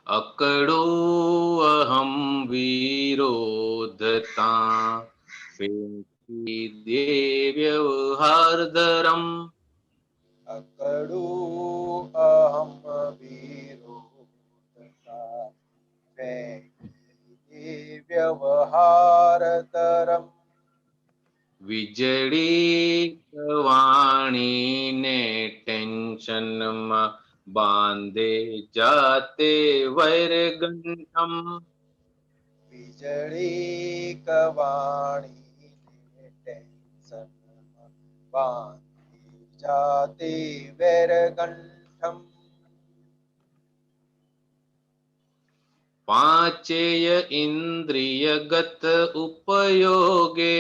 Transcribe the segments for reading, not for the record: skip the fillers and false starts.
અકડો અહમ વિરોધતા ફેંકી દે વ્યવહાર ધરમ. અકડું અહમ વિરોધતા ફેંકી દે વ્યવહાર તરમ. વીજળી વાણીને ટેન્શનમાં બાંધે જાતે વૈરગંઠમ. વીજળી કવાણીને ટેન્શનમાં બાંધી જાતે વેરગંઠમ. પાંચેય ઇન્દ્રિયગત ઉપયોગે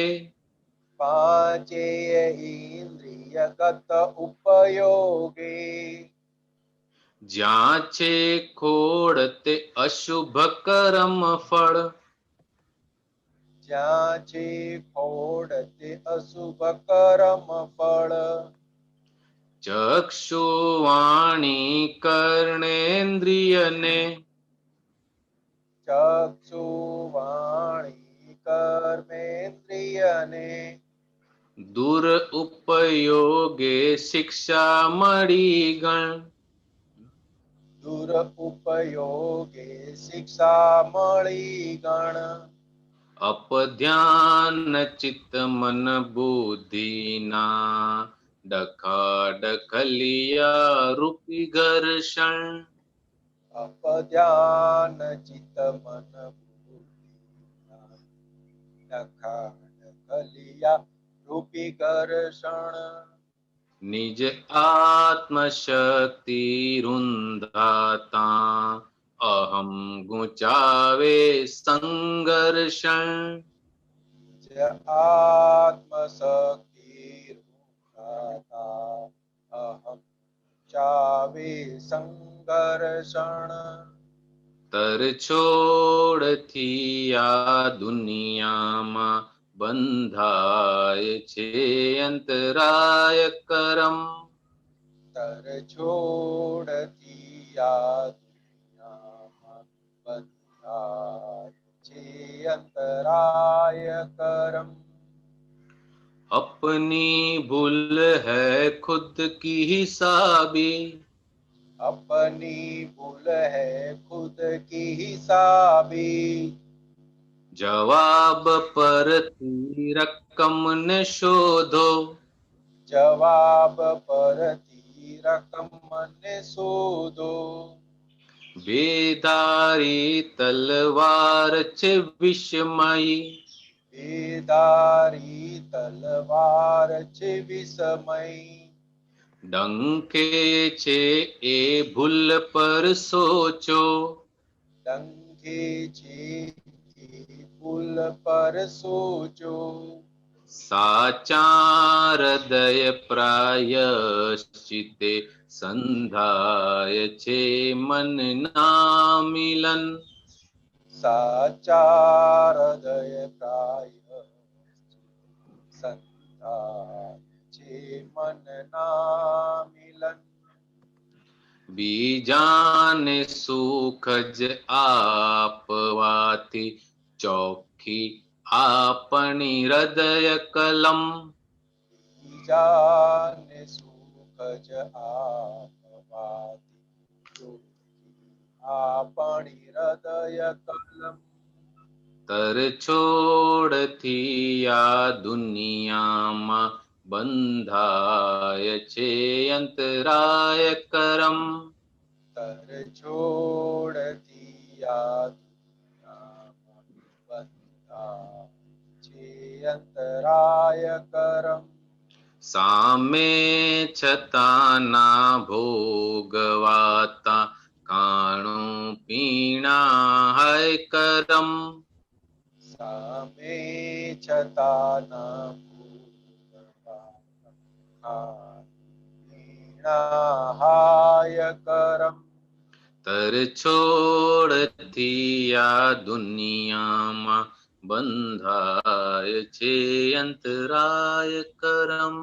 પાંચેય ઇન્દ્રિયગત ઉપયોગે જ્યાં છે ખોડ તે અશુભ કર્મ ફળ. જ્યાં છે ખોડ તે અશુભ કર્મ ફળ. ચક્ષુ વાણી કર્ણેન્દ્રિયને ચક્ષુ વાણી કર્મેન્દ્રિયને દુરુપયોગે શિક્ષા મળી ગણ. દુરુપયોગે શિક્ષા મળી ગણ. અપધ્યાન ચિત્ત મન બુદ્ધિના ડખા ડખલિયા રૂપી ઘર્ષણ. અપધ્યાન ચિત્ત મન બુદ્ધિના ડખા ડખલિયા રૂપી ઘર્ષણ. નિજ આત્મશક્તિ રૂંધાતા અહમ ગુચાવે સંઘર્ષણ. આત્મશક્તિ રૂપાતા અહમ ચાવે સંઘર્ષણ. તર છોડથી આ દુનિયામાં બંધાય છે અંતરાય કરમ. તર છોડથી આ દુનિયામાં બંધાય છે અંતરાય કરમ. अपनी भूल है खुद की हिसाबी अपनी भूल है खुद की हिसाबी जवाब परती रकम ने शोधो. जवाब परती रकम ने शोधो. बेदारी तलवार છે વિષમયી બેદારી તલવાર છે વિષમય. ડંકે છે એ ભૂલ પર સોચો. ડંકે છે એ ભૂલ પર સોચો. સાચા હૃદય પ્રાયશ્ચિતે સંધાય છે મન ના મિલન. સાચા હૃદય પ્રાય સંધાય છે મન ના મિલન. બીજાને સુખ જ આપવાથી ચોખ્ખી આપણી હૃદય કલમ. બીજાને સુખ જ આપવાથી આપણી હૃદય કલમ. તર છોડથી આ દુનિયામાં બંધાય છે અંતરાય કરમ. તર છોડથી આ દુનિયામાં બંધાય છે અંતરાય કરમ. સામે છતાં ના ભોગવાતા કાણું પીણા હાય કરમ. સામે છતાં ના ભોગવાતા હાય કરમ. તર છોડથી આ દુનિયામાં બંધાય છે અંતરાય કરમ.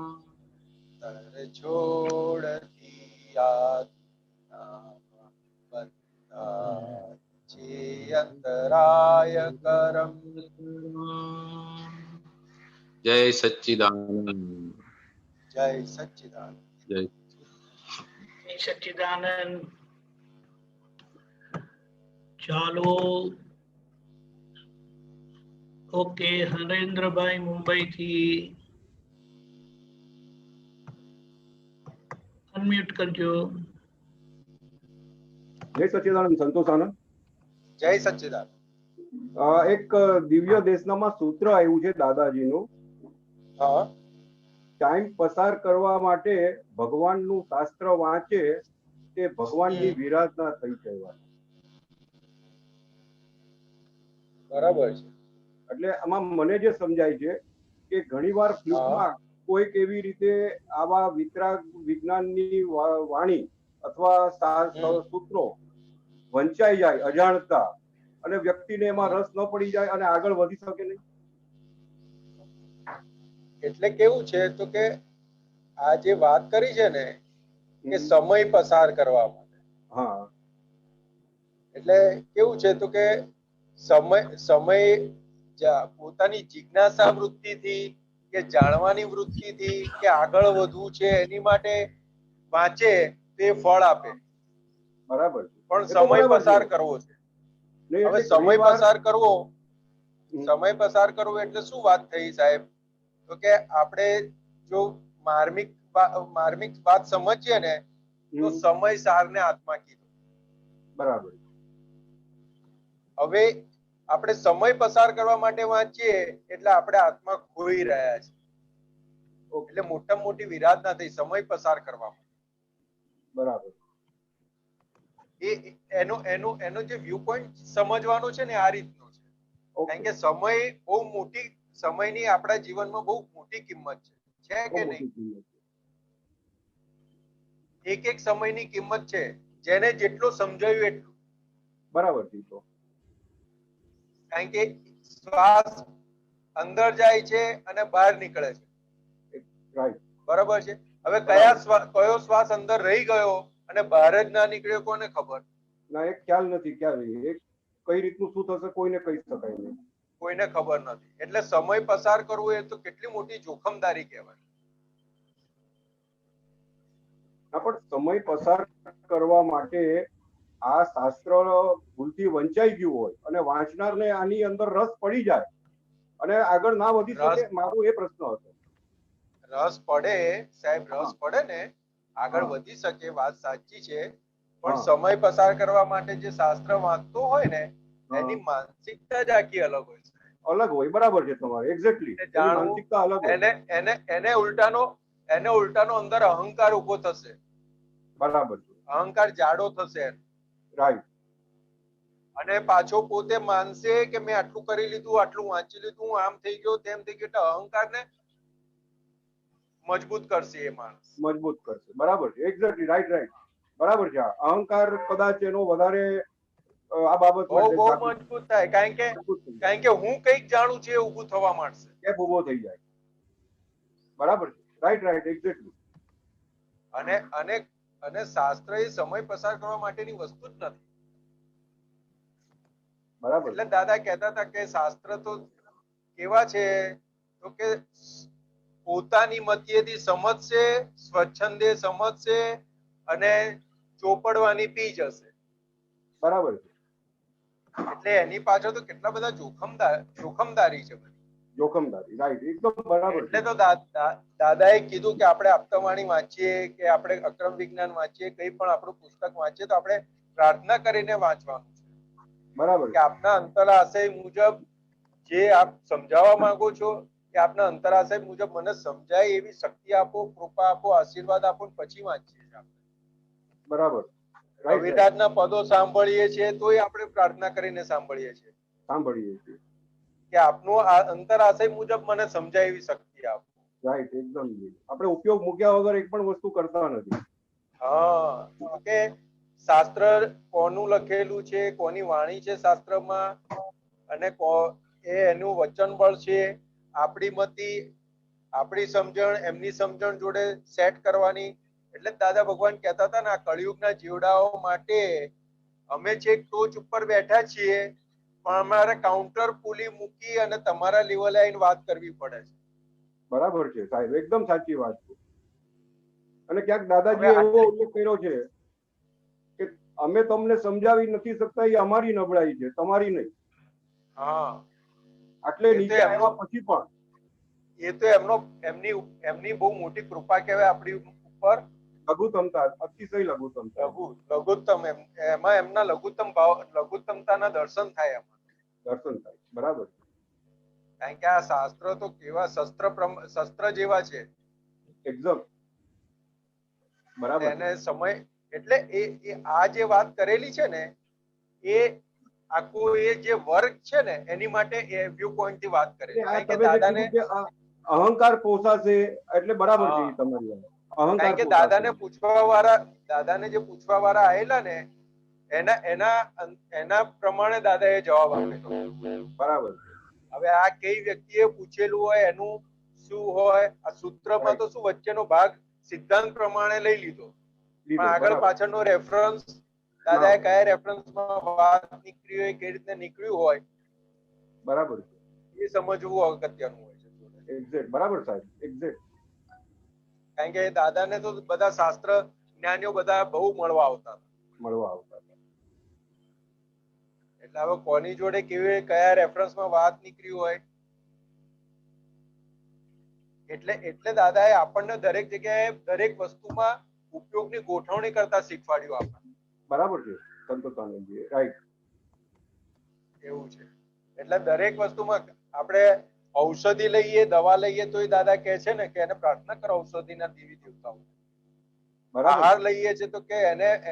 તર છોડથી આ દુનિયામાં બંધાય अभ्यन्तरायकरम्। जय सच्चिदानंद। जय सच्चिदानंद। जय સચ્ચિદાનંદ. ચાલો, ઓકે. હરેન્દ્રભાઈ મુંબઈથી અનમ્યુટ કરજો. જય સચ્ચિદાનંદ. સંતોષ આનંદ. જય સચ્ચિદાનંદ. એક દિવ્ય દેશનામાં સૂત્ર આવ્યું છે દાદાજીનું. હા, ટાઈમ પસાર કરવા માટે ભગવાનનું શાસ્ત્ર વાંચે તે ભગવાનની વિરાધના થઈ કહેવાય. બરાબર છે. એટલે આમાં મને જે સમજાય છે કે ઘણીવાર ફ્લિપમાં કોઈક એવી રીતે આવા વિતરાગ વિજ્ઞાનની વાણી અથવા સૂત્રો વંચાઈ જાય અજાણતા અને વ્યક્તિને એમાં રસ ન પડી જાય અને આગળ વધી શકે નહીં. એટલે કેવું છે તો કે આ જે વાત કરી છે ને કે સમય પસાર કરવા માટે, હા, એટલે કેવું છે તો કે સમય પોતાની જિજ્ઞાસા વૃત્તિથી કે જાણવાની વૃત્તિથી કે આગળ વધવું છે એની માટે વાંચે તે ફળ આપે. બરાબર છે. પણ સમય પસાર કરવો છે. હવે સમય પસાર કરવો એટલે શું વાત થઈ સાહેબ? તો કે આપણે જો માર્મિક વાત સમજીએ ને તો સમય સારને આત્મા કીધો. બરાબર. હવે આપણે સમય પસાર કરવા માટે વાંચીએ એટલે આપણે આત્મા ખોઈ રહ્યા છે. એટલે મોટા મોટી વિરાધના થઈ સમય પસાર કરવા માટે. બરાબર. એનો જે વ્યૂ પોઈન્ટ સમજવાનો છે ને આ રીતનો છે. કારણ કે સમય બહુ મોટી, સમયની આપણા જીવનમાં બહુ મોટી કિંમત છે કે નહીં? એક એક સમયની કિંમત છે, જેને જેટલું સમજાયું એટલું. બરાબર છે. તો કારણ કે શ્વાસ અંદર જાય છે અને બહાર નીકળે છે. રાઈટ. બરાબર છે. હવે કયો શ્વાસ અંદર રહી ગયો અને બહાર જ ના નીકળ્યો કોને ખબર? ના, એક ખ્યાલ નથી. ક્યારે એક કઈ રીતનું શું થશે કોઈને કહી શકાય નહીં. કોઈને ખબર નથી. એટલે સમય પસાર કરવો એ તો કેટલી મોટી જોખમદારી કહેવાય. પણ સમય પસાર કરવા માટે આ શાસ્ત્ર ભૂલથી વંચાઈ ગયું હોય અને વાંચનારને આની અંદર રસ પડી જાય અને આગળ ના વધી શકે, મારો એ પ્રશ્ન હતો. રસ પડે સાહેબ, રસ પડે ને આગળ વધી શકે, વાત સાચી છે. પણ સમય પસાર કરવા માટે જે શાસ્ત્ર વાંચતો હોય ને એની માનસિકતા જ આખી અલગ હોય છે. અલગ હોય. બરાબર છે તમારે. એક્ઝેક્ટલી. માનસિકતા અલગ હોય. એને ઉલટાનો અંદર અહંકાર ઉભો થશે. બરાબર છે. અહંકાર જાડો થશે. રાઈટ. અને પાછો પોતે માનશે કે મેં આટલું કરી લીધું, આટલું વાંચી લીધું, આમ થઈ ગયો, તેમ થઈ ગયો. એટલે અહંકારને મજબૂત કરશે એ માણસ. મજબૂત કરશે. બરાબર છે. એક્ઝેક્ટલી. રાઈટ. બરાબર છે. અહંકાર કદાચ એનો વધારે આ બાબત બહુ મજબૂત થાય. કારણ કે હું કંઈક જાણું છું એ ઊભું થવા માંડશે. કેપ ઊભો થઈ જાય. બરાબર છે. રાઈટ. એક્ઝેક્ટલી. અને શાસ્ત્ર એ સમય પસાર કરવા માટેની વસ્તુ જ નથી. બરાબર. એટલે દાદા કહેતા હતા કે શાસ્ત્ર તો કેવા છે તો કે પોતાની મધ્યેથી સમજશે, સ્વચ્છંદે સમજશે અને ચોપડવાની પી જશે. બરાબર છે. એટલે એની પાછળ તો કેટલા બધા જોખમદારી છે. જોખમદારી. રાઈટ. એકદમ બરાબર. એટલે તો દાદાએ કીધું કે આપણે આપતાવાણી વાંચીએ કે આપણે અક્રમ વિજ્ઞાન વાંચીએ, કઈ પણ આપણું પુસ્તક વાંચીએ તો આપણે પ્રાર્થના કરીને વાંચવાનું છે. બરાબર. કે આપના અંતરાશય મુજબ જે આપ સમજાવવા માંગો છો કે આપના અંતરાશય મુજબ મને સમજાય એવી શક્તિ આપો, કૃપા આપો, આશીર્વાદ આપો, પછી વાંચીએ છીએ. બરાબર. વિરાટના પદો સાંભળીએ છીએ તોય આપણે પ્રાર્થના કરીને સાંભળીએ છીએ કે આપનું આ અંતરાશય મુજબ મને સમજાય એવી શક્તિ આપો. રાઈટ. એકદમ. આપણે ઉપયોગ મૂક્યા વગર એક પણ વસ્તુ કરતા નથી. હા. કે શાસ્ત્ર કોનું લખેલું છે, કોની વાણી છે શાસ્ત્રમાં, અને એનું વચન બળ છે. આપણી મતિ, આપણી સમજણ એમની સમજણ જોડે સેટ કરવાની. એટલે દાદા ભગવાન કહેતા હતા ને આ કળિયુગના જીવડાઓ માટે અમે જે ટોચ ઉપર બેઠા છીએ પણ અમારે કાઉન્ટર પુલી મૂકી અને તમારા લેવલે આવીને વાત કરવી પડે છે. બરાબર છે સાહેબ, એકદમ સાચી વાત છે. અને ક્યાંક હવે દાદાજીએ એવો આટલી ઉલ્લેખ કર્યો છે કે અમે તમને સમજાવી નથી શકતા, એ અમારી નબળાઈ છે, તમારી નહીં. હા, આટલે એ તો નીચે આવ્યા પછી પણ એ તો એમની બહુ મોટી કૃપા કહેવાય આપણી ઉપર. લઘુત્તમતા, અતિશય લઘુત્તમતા, લઘુત્તમ એમાં એમના લઘુત્તમ ભાવ, લઘુત્તમતાના દર્શન થાય એમાં. દર્શન થાય. બરાબર. કારણ કે આ શાસ્ત્રો તો કેવા શસ્ત્ર જેવા છે. એકદમ બરાબર. એને સમય એટલે એ આ જે વાત કરેલી છે ને, એ આખું એ જે વર્ગ છે ને એની માટે એ વ્યૂ પોઈન્ટ થી વાત કરેલી. કારણ કે તમે જે દાદાને કીધું કે આ અહંકાર પોસાશે એટલે બરાબર છે એ તમારી વાત. અહંકાર કારણ કે પોસાશે. દાદાને જે પૂછવા વાળા આવેલા ને એના પ્રમાણે દાદાએ જવાબ આપ્યો. બરાબર. હવે આ કઈ વ્યક્તિએ પૂછેલું હોય એનું શું હોય, આ સૂત્રમાં તો શું વચ્ચેનો ભાગ સિદ્ધાંત પ્રમાણે લઈ લીધો, પણ આગળ પાછળનો રેફરન્સ દાદાએ કયા રેફરન્સમાં વાત નીકળી હોય, કઈ રીતે નીકળ્યું હોય, બરાબર એ સમજવું અગત્યનું હોય છે. એક્ઝેક્ટ. બરાબર સાહેબ, એક્ઝેક્ટ. કારણ કે દાદાને તો બધા શાસ્ત્ર જ્ઞાનીઓ બધા બહુ મળવા આવતા. એટલે હવે કોની જોડે કેવી કયા રેફરન્સમાં વાત નીકળી હોય, એટલે દાદાએ આપણને દરેક જગ્યાએ દરેક વસ્તુમાં ઉપયોગની ગોઠવણી કરતા શીખવાડ્યું આપણને. બરાબર છે સંતોષાનંદજી, રાઈટ. એવું છે. એટલે દરેક વસ્તુમાં આપણે ઔષધિ લઈએ, દવા લઈએ, તો એ દાદા કહે છે ને કે એને પ્રાર્થના કરો ઔષધિના દેવી દેવતાઓ. આહાર લઈએ છે તો કે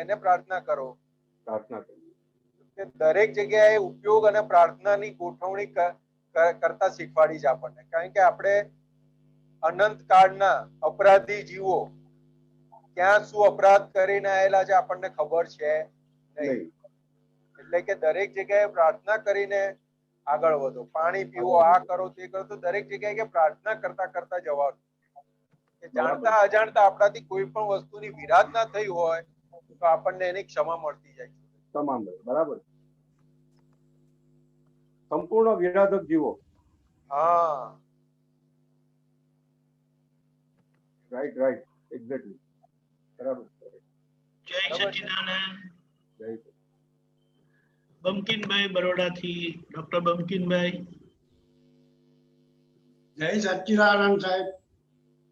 એને પ્રાર્થના કરો. દરેક જગ્યાએ ઉપયોગ અને પ્રાર્થનાની ગોઠવણી કરતા શીખવાડી છે આપણને. કારણ કે આપણે અનંત કાળના અપરાધી જીવો ક્યાં શું અપરાધ કરીને આવેલા છે આપણને ખબર છે નહીં. એટલે કે દરેક જગ્યાએ પ્રાર્થના કરીને આગળ વધો. પાણી પીવો, આ કરો, તે કરો, તો દરેક જગ્યાએ કે પ્રાર્થના કરતા કરતા જવાનું. જાણતા અજાણતા આપણાથી કોઈ પણ વસ્તુની વિરાધના થઈ હોય તો આપણને એની ક્ષમા મળતી જાય. તમામ બરાબર. સંપૂર્ણ વિરાધક જીવો. હા, રાઈટ રાઈટ, એક્ઝેક્ટલી. બરાબર. જય સચ્ચિદાનંદ. જય બમકિનભાઈ બરોડાથી, ડોક્ટર બમકિનભાઈ. જય સચ્ચિદાનંદ સાહેબ.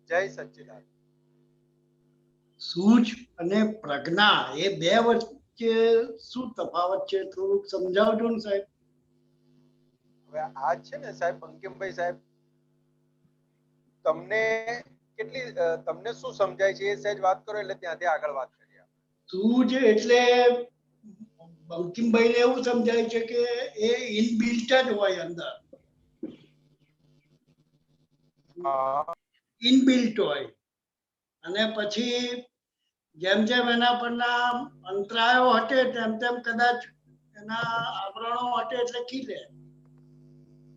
જય સચ્ચિદાનંદ. સૂઝ અને પ્રજ્ઞા એ બે વચ્ચે શું તફાવત છે, થોડુંક સમજાવજો ને સાહેબ. હવે આ છે ને સાહેબ બંકિમભાઈ સાહેબ, તમને શું સમજાય છે એ સહેજ વાત કરો એટલે ત્યાંથી આગળ વાત કરીએ. સૂઝ એટલે બંકિમભાઈને એવું સમજાય છે કે એ ઇનબિલ્ટ જ હોય અંદર, ઇનબિલ્ટ હોય, અને પછી જેમ જેમ એના પરના અંતરાયો હટે તેમ તેમ કદાચ એના આવરણો હટે એટલે ખીલે.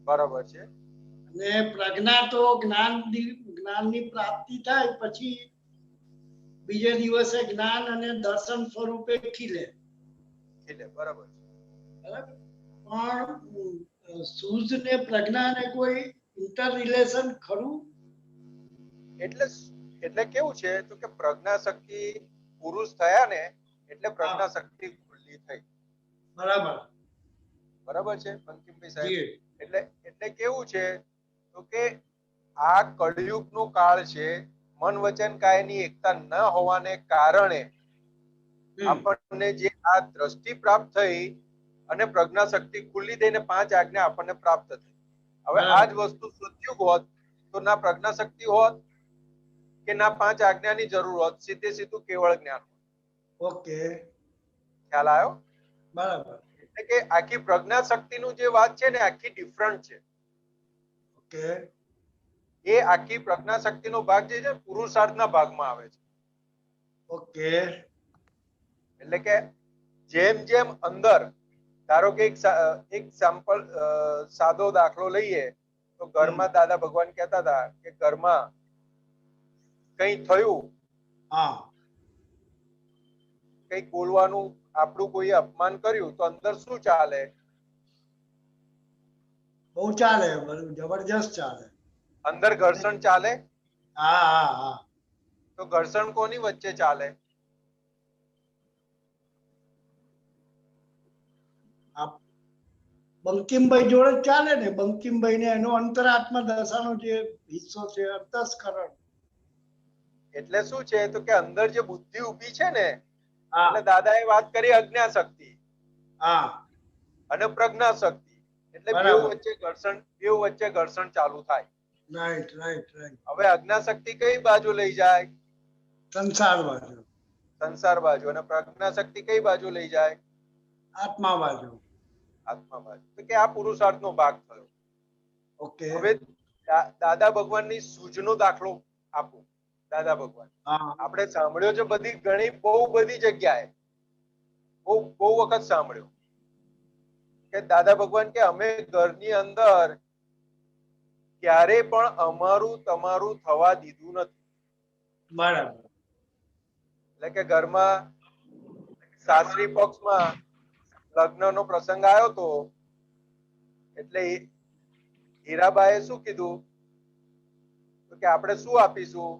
બરાબર છે. અને પ્રજ્ઞા તો જ્ઞાનની પ્રાપ્તિ થાય પછી બીજે દિવસે જ્ઞાન અને દર્શન સ્વરૂપે ખીલે. બરાબર છે. પણ સૂઝ ને પ્રજ્ઞા ને કોઈ ઇન્ટર રિલેશન ખરું? એટલે કેવું છે તો કે પ્રજ્ઞા શક્તિ પુરુષ થયા ને એટલે પ્રજ્ઞા શક્તિ ખુલ્લી થઈ. બરાબર છે બંકિમભાઈ સાહેબ. એટલે કેવું છે તો કે આ કળયુગ નો કાળ છે. મન વચન કાયની એકતા ન હોવાને કારણે આપણને જે આ દ્રષ્ટિ પ્રાપ્ત થઈ અને પ્રજ્ઞા શક્તિ ખુલ્લી થઈને 5 આજ્ઞા આપણને પ્રાપ્ત થઈ. હવે આ જ વસ્તુ સતયુગ હોત તો ના પ્રજ્ઞા શક્તિ હોત કે ના 5 આજ્ઞાની જરૂર હોત, સીધું કેવળ જ્ઞાન. ઓકે, ખ્યાલ આવ્યો? બરાબર. એટલે કે આખી પ્રજ્ઞા શક્તિનું જે વાત છે ને આખી ડિફરન્ટ છે. ઓકે. એ આખી પ્રજ્ઞા શક્તિનો ભાગ જે છે પુરુષાર્થના ભાગમાં આવે છે. ઓકે. એટલે કે જેમ જેમ અંદર, ધારો કે એક સેમ્પલ સાદો દાખલો લઈએ તો ઘરમાં દાદા ભગવાન કહેતા હતા કે ઘરમાં કઈ થયું, કઈ બોલવાનું, આપણું કોઈ અપમાન કર્યું તો અંદર શું ચાલે બહુ ચાલે, બધું જબરજસ્ત ચાલે. અંદર ઘર્ષણ ચાલે? હા હા હા. તો ઘર્ષણ કોની વચ્ચે ચાલે? આ બંકિમભાઈ જોડે જ ચાલે ને. બંકિમભાઈ ને એનો અંતરાત્મા દશાનો જે હિસ્સો છે અંતસ્કરણ. એટલે શું છે તો કે અંદર જે બુદ્ધિ ઊભી છે ને, હા એટલે દાદાએ વાત કરી અજ્ઞા શક્તિ હા અને પ્રજ્ઞા શક્તિ. એટલે બેવ બરાબર. વચ્ચે ઘર્ષણ ચાલુ થાય. Right right right. હવે અજ્ઞા શક્તિ કઈ બાજુ લઈ જાય? સંસાર બાજુ, સંસાર બાજુ. અને પ્રજ્ઞા શક્તિ કઈ બાજુ લઈ જાય? આત્મા બાજુ. આત્મા બાજુ. તો કે આ પુરુષાર્થનો ભાગ થયો. ઓકે. હવે દાદા ભગવાનની સૂઝનો દાખલો આપું. દાદા ભગવાન હા આપણે સાંભળ્યો છે બધી ઘણી બહુ બધી જગ્યાએ, બહુ વખત સાંભળ્યો કે દાદા ભગવાન કે અમે ઘરની અંદર ક્યારે પણ અમારું તમારું થવા દીધું નથી. બરાબર. એટલે કે ઘરમાં સાસરી પક્ષમાં લગ્નનો પ્રસંગ આવ્યો તો એટલે હીરાબાએ શું કીધું તો કે આપણે શું આપીશું?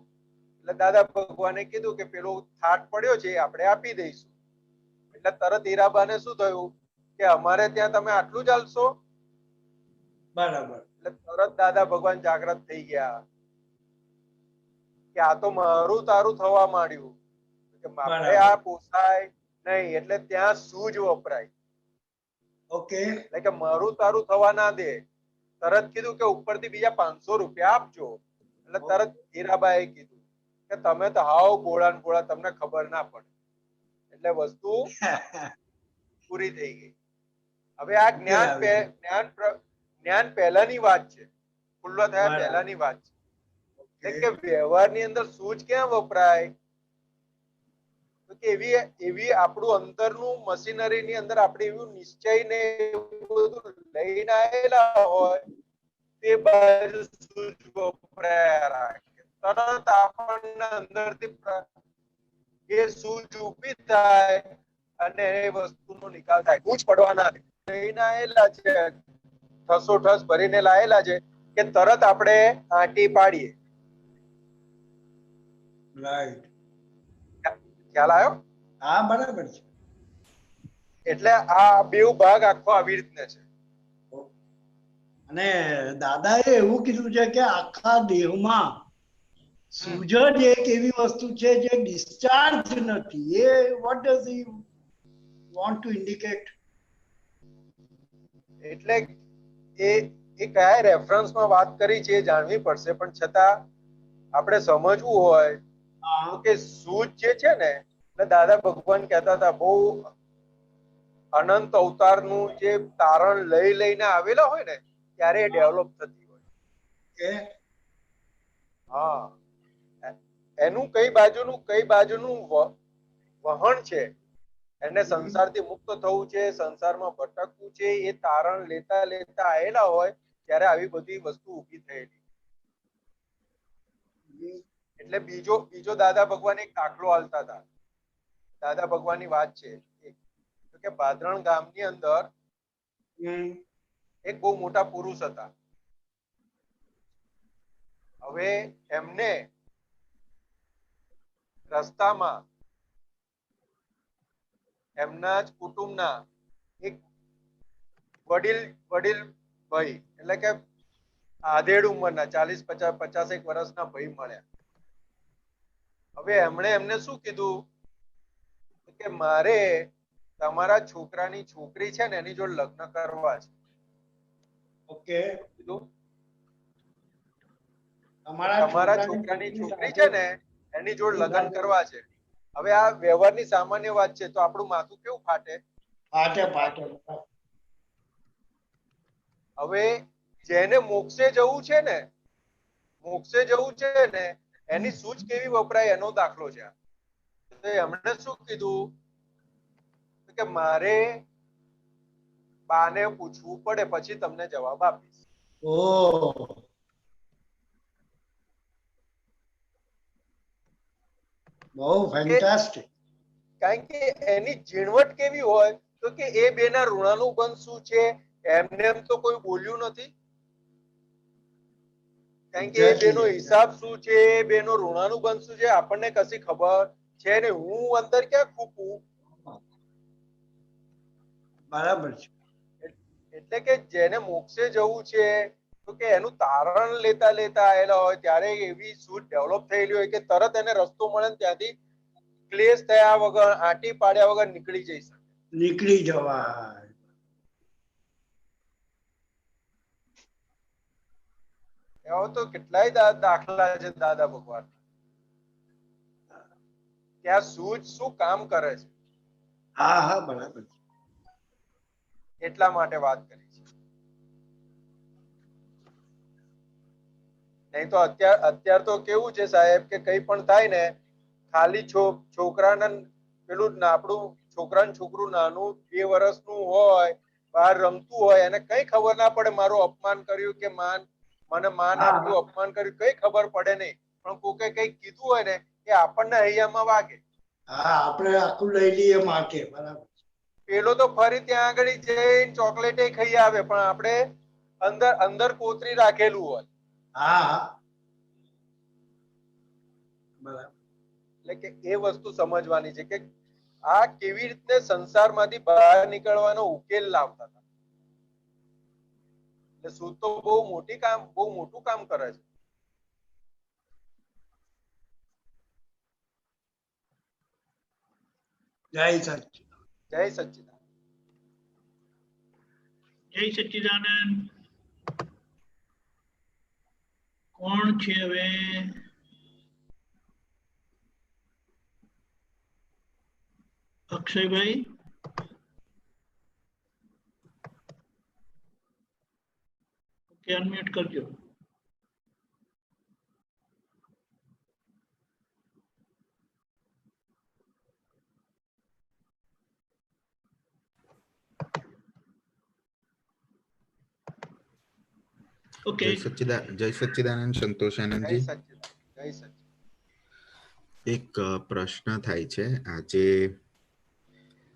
એટલે દાદા ભગવાને કીધું કે પેલો થાટ પડ્યો છે આપણે આપી દઈશું. એટલે તરત હીરાબાને શું થયું કે અમારે ત્યાં તમે આટલું જ આલશો? બરાબર. એટલે તરત દાદા ભગવાન જાગૃત થઈ ગયા કે આ તો મારું તારું થવા માંડ્યું, કે આપણે આ પોસાય નહીં. એટલે ત્યાં સૂઝ વપરાય. ઓકે. એટલે કે મારું તારું થવા ના દે. તરત કીધું કે ઉપરથી બીજા 500 રૂપિયા આપજો. એટલે તરત હીરાબાએ કીધું કે તમે તો હાવ ભોળા ને ભોળા, તમને ખબર ના પડે. એટલે વસ્તુ પૂરી થઈ ગઈ. હવે આ જ્ઞાન પહેલાની વાત છે, ખુલ્લો થયા પહેલાની વાત છે. એટલે કે વ્યવહારની અંદર સૂઝ ક્યાં વપરાય? તો કે એવી આપણું અંદરનું મશીનરીની અંદર આપણે એવું નિશ્ચય ને બધું લઈને આવેલા હોય તે બાજુ સૂઝ વપરાયા રાખે. તરત આપણને અંદરથી એ સૂઝ ઊભી થાય અને એ વસ્તુનો નિકાલ થાય. સૂઝ પડવાના લઈને આવેલા છે, ઠસોઠસ ભરીને લાયેલા છે કે તરત આપણે આંટી પાડીએ. રાઈટ. ખ્યાલ આવ્યો? હા બરાબર છે. એટલે આ બેવ ભાગ આખો આવી રીતને છે. અને દાદાએ એવું કીધું છે કે આખા દેહમાં સૂઝ જ એક એવી વસ્તુ છે જે ડિસ્ચાર્જ નથી. એ what does he want to indicate? એટલે એ કયા રેફરન્સમાં વાત કરી છે એ જાણવી પડશે, પણ છતાં આપણે સમજવું હોય તો કે સૂઝ જે છે ને, એટલે દાદા ભગવાન કહેતા હતા બહુ અનંત અવતારનું જે તારણ લઈને આવેલા હોય ને ત્યારે એ ડેવલપ થતી હોય. હા, એનું કઈ બાજુનું વહન છે, એને સંસારથી મુક્ત થવું છે, સંસારમાં ભટકવું છે, એ તારણ લેતા આવેલા હોય ત્યારે આવી બધી વસ્તુ ઊભી થયેલી. એટલે બીજો દાદા ભગવાન એક દાખલો આલતા હતા. દાદા ભગવાનની વાત છે કે ભાદરણ ગામની અંદર એક બહુ મોટા પુરુષ હતા. હવે એમને રસ્તામાં એમના જ કુટુંબના એક વડીલ ભાઈ, એટલે કે આધેડ ઉંમરના 40-50 વર્ષના ભાઈ મળ્યા. હવે એમણે એમને શું કીધું કે મારે તમારા છોકરાની છોકરી છે ને એની જોડે લગ્ન કરવા છે. ઓકે. કીધું તમારા છોકરાની છોકરી છે ને એની જોડે લગ્ન કરવા છે. હવે આ વ્યવહારની સામાન્ય વાત છે તો આપણું માથું કેવું ફાટે? ફાટે. હવે જેને મોક્ષે જવું છે ને એની સૂઝ કેવી વપરાય એનો દાખલો છે. તો એમણે શું કીધું કે મારે બાને પૂછવું પડે પછી તમને જવાબ આપીશ. બહુ ફેન્ટાસ્ટિક. કારણ કે એની ઝીણવટ કેવી હોય તો કે એ બેના ઋણાનુબંધ શું છે એમને એમ તો કોઈ બોલ્યું નથી. કારણ કે એ બેનો હિસાબ શું છે, એ બેનો ઋણાનુબંધ શું છે, આપણને કશી ખબર છે ને. હું અંદર ક્યાં ખૂપું? બરાબર છે. એટલે કે જેને મોક્ષે જવું છે તો કે એનું તારણ લેતા લેતા આવેલા હોય ત્યારે એવી સૂઝ ડેવલપ થયેલી હોય કે તરત એને રસ્તો મળે ને ત્યાંથી ક્લેશ થયા વગર, આંટી પાડ્યા વગર નીકળી જઈ શકે. નીકળી જવા. એવા તો કેટલાય દાખલા છે દાદા ભગવાન કે આ સૂઝ શું કામ કરે છે. હા હા બરાબર છે. એટલા માટે વાત કરી છે. નહીં તો અત્યાર તો કેવું છે સાહેબ કે કઈ પણ થાય ને ખાલી છોકરાને પેલું આપણું છોકરાનું છોકરું નાનું 2 વર્ષનું હોય, બહાર રમતું હોય, એને કઈ ખબર ના પડે મારું અપમાન કર્યું કે મને માન આપ્યું, અપમાન કર્યું, કઈ ખબર પડે નહીં. પણ કોકે કઈ કીધું હોય ને એ આપણને હૈયામાં વાગે. હા, આપણે આખું લઈ લઈએ માટે. બરાબર. પેલો તો ફરી ત્યાં આગળ જઈને ચોકલેટ ખાઈ આવે પણ આપણે અંદર અંદર કોતરી રાખેલું હોય. હા બરાબર. એટલે કે એ વસ્તુ સમજવાની છે કે આ કેવી રીતે સંસારમાંથી બહાર નીકળવાનો ઉકેલ લાવતા હતા. એટલે સૂઝ તો બહુ મોટું કામ કરે છે. જય સચ્ચિદાનંદ. જય સચ્ચિદાનંદ. જય સચ્ચિદાનંદ. કોણ છે હવે? અક્ષયભાઈ. ઓકે, અનમ્યુટ કરજો. ઓકે. જય સચ્ચિદાનંદ સંતોષાનંદજી. જય સચ્ચિદાનંદ. એક પ્રશ્ન થાય છે. આજે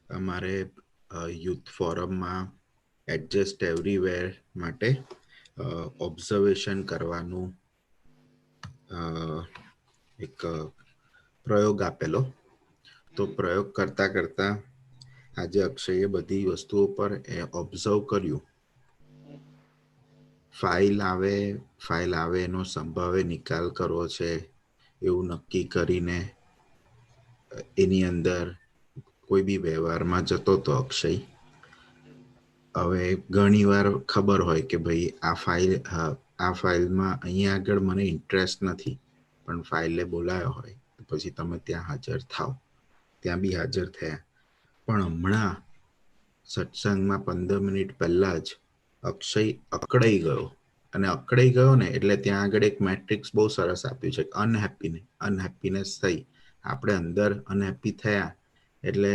અમારે યુથ ફોરમમાં એડજસ્ટ એવરીવેર માટે ઓબ્ઝર્વેશન કરવાનું એક પ્રયોગ આપેલો. તો પ્રયોગ કરતા કરતા આજે અક્ષયે બધી વસ્તુઓ પર ઓબ્ઝર્વ કર્યું. ફાઇલ આવે એનો સંભાવે નિકાલ કરવો છે એવું નક્કી કરીને એની અંદર કોઈ બી વ્યવહારમાં જતો તો અક્ષય. હવે ઘણી વાર ખબર હોય કે ભાઈ આ ફાઇલમાં અહીંયા આગળ મને ઇન્ટરેસ્ટ નથી, પણ ફાઇલે બોલાયો હોય પછી તમે ત્યાં હાજર થાવ. ત્યાં બી હાજર થયા. પણ હમણાં સત્સંગમાં 15 મિનિટ પહેલા જ અક્ષય અકળાઈ ગયો. અને અકળાઈ ગયો ને એટલે ત્યાં આગળ એક મેટ્રિક્સ બહુ સરસ આપ્યું છે. અનહેપીનેસ થઈ, આપણે અંદર અનહેપી થયા એટલે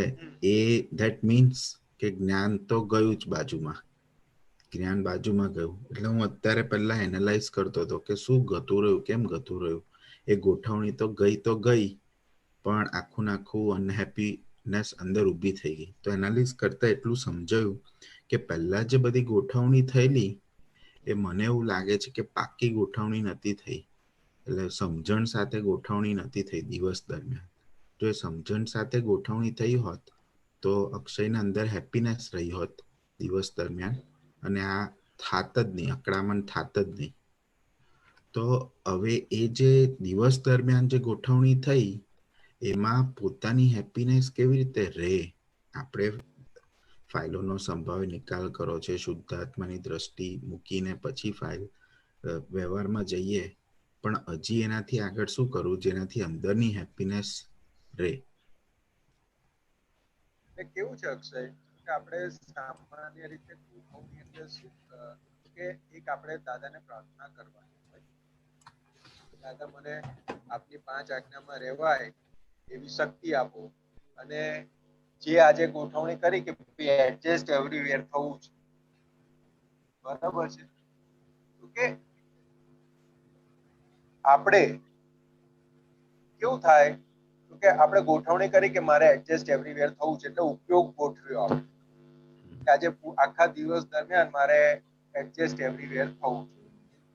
ધેટ મીન્સ કે જ્ઞાન તો ગયું જ બાજુમાં. જ્ઞાન બાજુમાં ગયું. એટલે હું અત્યારે પહેલા એનાલાઇઝ કરતો હતો કે શું ગતું રહ્યું, કેમ ગતું રહ્યું. એ ગોઠવણી તો ગઈ પણ આખું અનહેપીનેસ અંદર ઊભી થઈ ગઈ. તો એનાલિઝ કરતા એટલું સમજાયું કે પહેલા જે બધી ગોઠવણી થયેલી એ મને એવું લાગે છે કે પાકી ગોઠવણી નથી થઈ. એટલે સમજણ સાથે ગોઠવણી નથી થઈ દિવસ દરમિયાન. જો એ સમજણ સાથે ગોઠવણી થઈ હોત તો અક્ષયના અંદર હેપીનેસ રહી હોત દિવસ દરમિયાન, અને આ થાત જ નહીં, અકળામણ થાત જ નહીં. તો હવે એ જે દિવસ દરમિયાન જે ગોઠવણી થઈ એમાં પોતાની હેપીનેસ કેવી રીતે રહે. આપણે ફાઇલોનો સંભાવ્ય નિકાલ કરો છે, શુદ્ધાત્માની દ્રષ્ટિ મૂકીને પછી ફાઇલ વ્યવહારમાં જઈએ, પણ હજી એનાથી આગળ શું કરવું જેનાથી અંદરની હેપીનેસ રહે. કેવું છે અક્ષય કે આપણે સામાન્ય રીતે ગોઠવણી એટલે શું કે એક આપણે દાદાને પ્રાર્થના કરવાની હોય, દાદા મને આપની 5 આજ્ઞામાં રહેવાય એવી શક્તિ આપો. અને જે આજે ગોઠવણી કરી કે એડજસ્ટ એવરીવેર થવું છે, બરાબર છે, તો કે આપણે કેવું થાય કે આપણે ગોઠવણી કરી કે મારે એડજસ્ટ એવરીવેર થવું છે એટલે ઉપયોગ ગોઠવ્યો આપણે આજે આખા દિવસ દરમિયાન મારે એડજસ્ટ એવરીવેર થવું છે.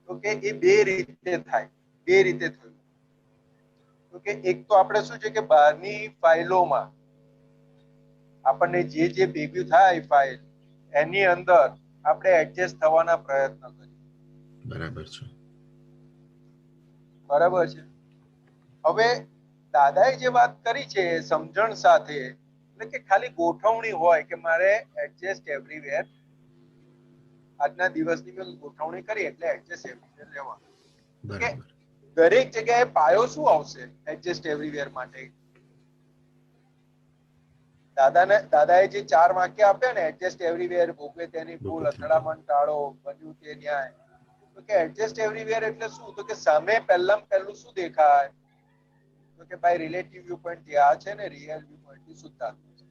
તો તો કે એ બે રીતે થાય, બે રીતે થયું. તો કે એક તો આપણે શું છે કે બહારની ફાઇલોમાં આપણને જે જે ભેગું થાય ફાઇલ એની અંદર આપણે એડજસ્ટ થવાના પ્રયત્ન કરીએ. બરાબર છે. બરાબર છે. હવે દાદાએ જે વાત કરી છે સમજણ સાથે, એટલે કે ખાલી ગોઠવણી હોય કે મારે એડજસ્ટ એવરીવેર, આજના દિવસની મેં ગોઠવણી કરી એટલે એડજસ્ટ એવરીવેર લેવાનું. કે બરાબર. દરેક જગ્યાએ પાયો શું આવશે એડજસ્ટ એવરીવેર માટે? દાદાએ જે 4 વાક્ય આપ્યા ને, એડજસ્ટ એવરીવેર, ભોગવે તેની ભૂલ, અથડામણ ટાળો, બન્યું તે ન્યાય. તો કે એડજસ્ટ એવરીવેર એટલે શું? તો કે સામે પહેલું શું દેખાય? તો કે ભાઈ રિલેટિવ વ્યૂ પોઈન્ટ થી આ છે ને રિયલ વ્યૂ પોઈન્ટ થી શુદ્ધાત્મા છે.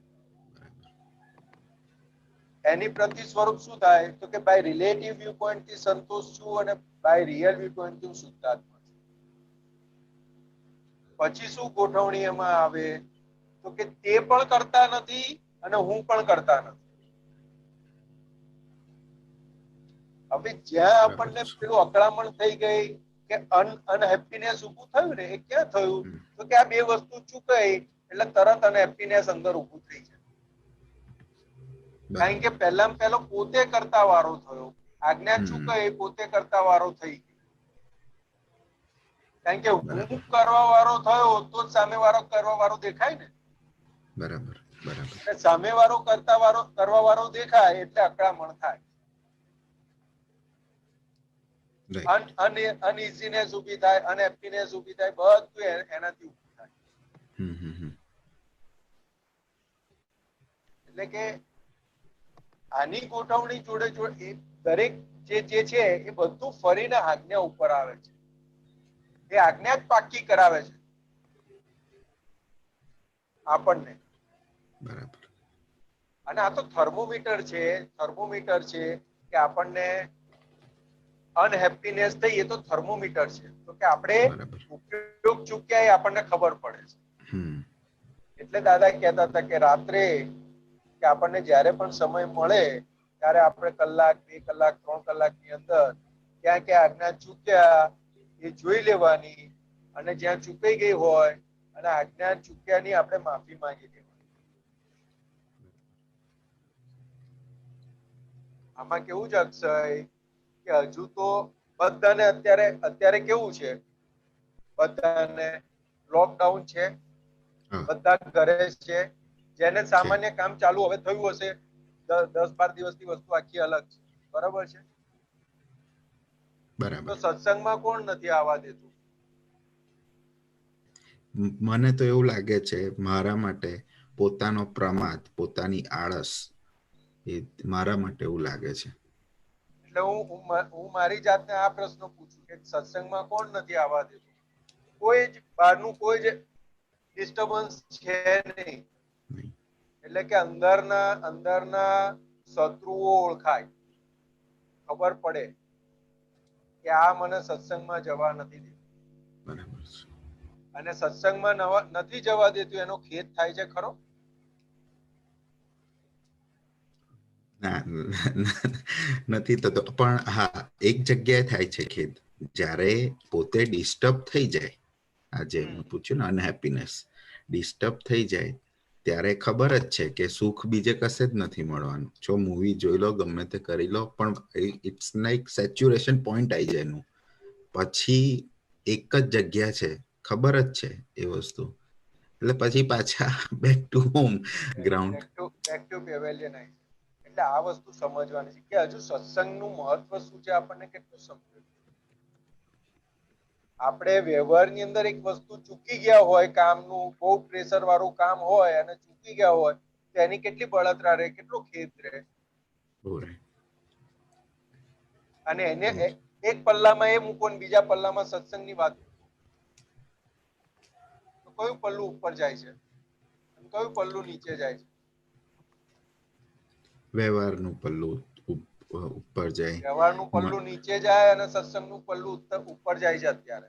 એની પ્રતિ સ્વરૂપ શું થાય? તો કે ભાઈ રિલેટિવ વ્યૂ પોઈન્ટ થી સંતોષ છું અને બાય રિયલ વ્યૂ પોઈન્ટ થી શુદ્ધાત્મા છું. પછી શું ગોઠવણી એમાં આવે? તો કે તે પણ કરતા નથી અને હું પણ કરતા નથી. હવે જ્યાં આપણને પેલું અકળામણ થઈ ગઈ કે અનહેપીનેસ ઉભું થયું ને, એ ક્યાં થયું? તો કે આ બે વસ્તુ ચૂકાઈ એટલે તરત અનહેપીનેસ અંદર ઉભું થઈ જાય. કારણ કે પહેલો પોતે કરતા વારો થયો, આજ્ઞા ચૂકાઈ પોતે કરતા વારો થઈ ગયો. કારણ કે હું કરવા વાળો થયો તો સામે વાળો કરવા વાળો દેખાય ને. બરાબર બરાબર. સામે વાળો કરવા વાળો દેખાય એટલે અકળામણ થાય, અનઇઝીનેસ ઉભી થાય, અનહેપીનેસ ઉભી થાય, બધું એનાથી ઉભું થાય. એટલે કે આની ગોઠવણી જોડે જોડે દરેક જે છે એ બધું ફરીને આજ્ઞા ઉપર આવે છે. એ આજ્ઞા જ પાકી કરાવે છે આપણને. બરાબર. અને આ તો થર્મોમીટર છે કે આપણને અનહેપીનેસ થઈ, એ તો થર્મોમીટર છે. તો કે આપણે ઉપયોગ ચૂક્યા એ આપણને ખબર પડે છે. એટલે દાદા કહેતા હતા કે રાત્રે કે આપણને જ્યારે પણ સમય મળે ત્યારે આપણે કલાક, 2 કલાક, 3 કલાકની અંદર ક્યાં ક્યાં આજ્ઞા ચૂક્યા એ જોઈ લેવાની, અને જ્યાં ચૂકાઈ ગઈ હોય અને આજ્ઞા ચૂક્યાની આપણે માફી માંગી દેવાની. આમાં કેવું છે અક્ષય કે હજુ તો બધાને અત્યારે કેવું છે, બધાને લોકડાઉન છે, બધા ઘરે છે. જેને સામાન્ય કામ ચાલુ હવે થયું હશે, 10-12 દિવસની વસ્તુ આખી અલગ છે. બરાબર છે. તો સત્સંગમાં કોણ નથી આવવા દેતું? મને તો એવું લાગે છે, મારા માટે પોતાનો પ્રમાદ, પોતાની આળસ, એ મારા માટે એવું લાગે છે. એટલે હું મારી જાતને આ પ્રશ્ન પૂછું કે સત્સંગમાં કોણ નથી આવવા દેતું? કોઈ જ બહારનું કોઈ જ ડિસ્ટર્બન્સ છે નહીં. એટલે કે અંદરના શત્રુઓ ઓળખાય, ખબર પડે કે આ મને સત્સંગમાં જવા નથી દેતું. બરાબર છે. અને સત્સંગમાં નથી જવા દેતું એનો ખેદ થાય છે ખરો? નથી થતો, પણ હા એક જગ્યાએ થાય છે ખેદ, જ્યારે પોતે ડિસ્ટર્બ થઈ જાય. આજે મેં પૂછ્યું ને, અનહેપીનેસ ડિસ્ટર્બ થઈ જાય ત્યારે ખબર જ છે કે સુખ બીજે કશે જ નથી મળવાનું. જો મૂવી જોઈ લો, ગમે તે કરી લો, પણ ઇટ્સ લાઈક સેચ્યુરેશન પોઈન્ટ આવી જાય એનું. પછી એક જ જગ્યા છે, ખબર જ છે એ વસ્તુ, એટલે પછી પાછા back to home ground. Back to pavilion. એટલે આ વસ્તુ સમજવાની છે કે હજુ સત્સંગનું મહત્વ શું છે આપણને કેટલું સમજવું. આપણે વ્યવહારની અંદર એક વસ્તુ ચૂકી ગયા હોય, કામનું બહુ પ્રેશર વાળું કામ હોય અને ચૂકી ગયા હોય તો એની કેટલી બળતરા રહે, કેટલો ખેદ રહે. અને એને એક પલ્લામાં એ મૂકો ને બીજા પલ્લામાં સત્સંગની વાત, તો કયું પલ્લું ઉપર જાય છે, કયું પલ્લું નીચે જાય છે? વ્યવહારનું પલ્લું ઉપર જાય, વ્યવહારનું પલ્લું નીચે જાય અને સત્સંગનું પલ્લું ઉપર જાય છે અત્યારે.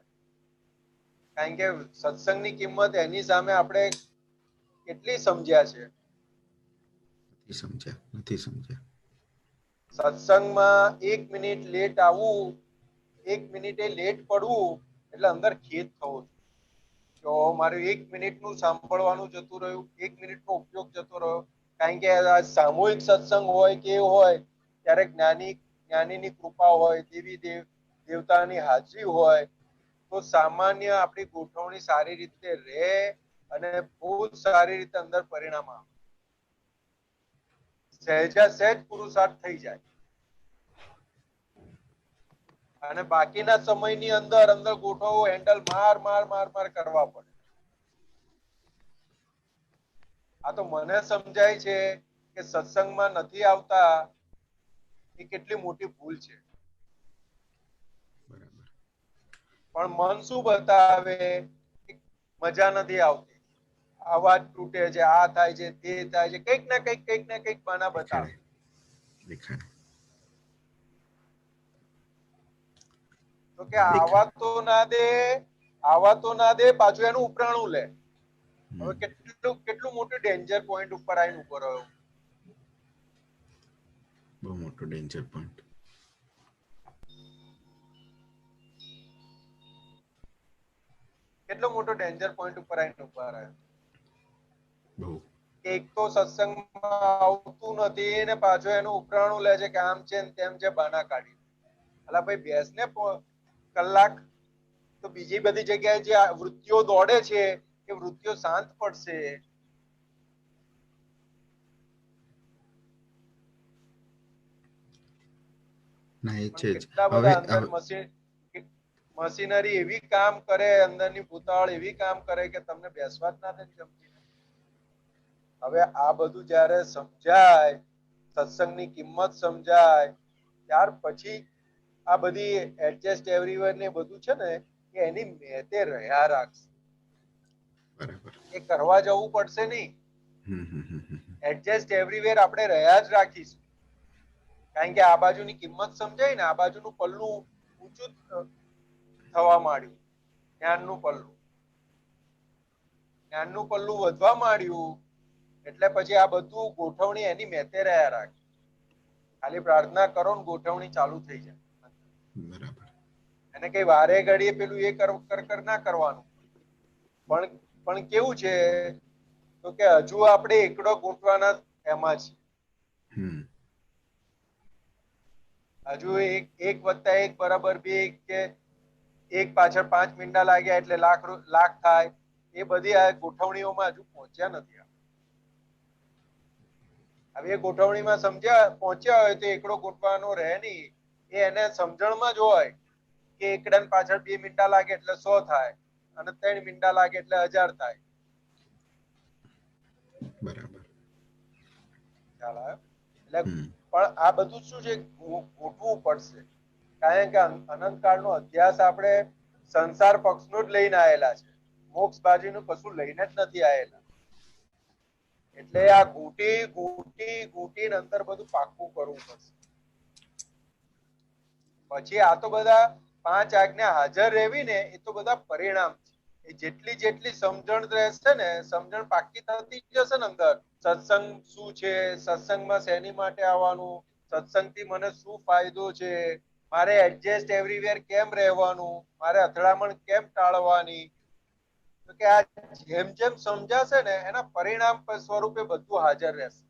કારણ કે સત્સંગની કિંમત એની સામે આપણે કેટલી સમજ્યા છે? નથી સમજ્યા. સત્સંગમાં 1 મિનિટ લેટ આવવું 1 મિનિટે લેટ પડવું એટલે અંદર ખેદ થવો જોઈએ તો મારું 1 મિનિટનું સાંભળવાનું જતું રહ્યું, 1 મિનિટનો ઉપયોગ જતો રહ્યો. કારણ કે આ સામૂહિક સત્સંગ હોય કે હોય ત્યારે જ્ઞાનીની કૃપા હોય, દેવતાની હાજરી હોય તો સામાન્ય આપણી ગોઠવણી સારી રીતે રહે અને બહુ સારી રીતે અંદર પરિણામ આવે. સહેજ પુરુષાર્થ થઈ જાય અને બાકીના સમયની અંદર ગોઠવો હેન્ડલ માર કરવા પડે. આ તો મને સમજાય છે કે સત્સંગમાં નથી આવતા એ કેટલી મોટી ભૂલ છે. પણ મન શું બતાવે, મજા નથી આવતી, અવાજ તૂટે છે, આ થાય છે, તે થાય છે, કંઈક ને કંઈક બાના બતાવે. તો કે આવા તો ના દે પાછું એનું ઉપરાણું લે. હવે કેટલું મોટું ડેન્જર પોઈન્ટ ઉપર આવીને ઉભો રહ્યો. બહુ મોટો ડેન્જર પોઈન્ટ. કેટલો મોટો ડેન્જર પોઈન્ટ ઉપર આવીને ઉભા રહ્યો. બહુ. એક તો સત્સંગમાં આવતું નથી ને પાછું એનું ઉપરાણું લે છે કે આમ છે ને તેમ છે, બાના કાઢી. અલા ભાઈ બેસ ને કલાક. તો બીજી બધી જગ્યાએ જે વૃત્તિઓ દોડે છે એ વૃત્તિઓ શાંત પડશે. ના એ છે જ. કેટલા બધા અંદર મશીનરી એવી કામ કરે, અંદરની ભૂતાળ એવી કામ કરે કે તમને બેસવા જ ના દે જમતી. હવે આ બધું જયારે સમજાય, સત્સંગની કિંમત સમજાય, ત્યાર પછી આ બધી એડજસ્ટ એવરીવેર ને બધું છે ને એ એની મેતે રહ્યા રાખશે. બરાબર. એ કરવા જવું પડશે નહીં. એડજસ્ટ એવરીવેર આપણે રહ્યા જ રાખીશું. કારણ કે આ બાજુની કિંમત સમજાય ને, આ બાજુનું પલ્લું ઊંચું થવા માંડ્યું. જ્ઞાનનું પલ્લું વધવા માંડ્યું એટલે પછી આ બધું ગોઠવણી એની મેતે રહ્યા રાખે. ખાલી પ્રાર્થના કરો ને ગોઠવણી ચાલુ થઈ જાય. બરાબર. એને કઈ વારે ઘડીએ પેલું એ કર ના કરવાનું. પણ કેવું છે તો કે હજુ આપણે એકડો ગોઠવાના એમાં છે. હજુ 1 + 1 = 2 કે 1 પાછળ 5 મીંડા લાગ્યા એટલે લાખ થાય. એ બધી આ ગોઠવણીઓમાં હજુ પહોંચ્યા નથી. હવે એ ગોઠવણીમાં પહોંચ્યા હોય તો એકડો ગોઠવાનો રહે નહીં. એ એને સમજણમાં જ હોય કે એકડા પાછળ 2 મીંડા લાગે એટલે 100 થાય અને 3 મીંડા લાગે એટલે 1000 થાય. બરાબર. ખ્યાલ આવ્યો? એટલે પણ આ બધું શું છે, ગોઠવું પડશે. કારણ કે અનંતકાળનો અધ્યાસ આપણે સંસાર પક્ષનો જ લઈને આવેલા છે, મોક્ષ બાજુનું કશું લઈને જ નથી આવેલા. એટલે આ ઘૂંટી અંદર બધું પાક્કું કરવું પડશે. પછી આ તો બધા 5 આજ્ઞા હાજર રહેવી ને એ તો બધા પરિણામ છે. એ જેટલી સમજણ રહેશે ને, સમજણ પાક્કી થતી જશે ને અંદર, સત્સંગ શું છે, સત્સંગમાં શેની માટે આવવાનું, સત્સંગથી મને શું ફાયદો છે, મારે એડજસ્ટ એવરીવેર કેમ રહેવાનું, મારે અથડામણ કેમ ટાળવાની. તો કે આ જેમ સમજાશે ને એના પરિણામ સ્વરૂપે બધું હાજર રહેશે.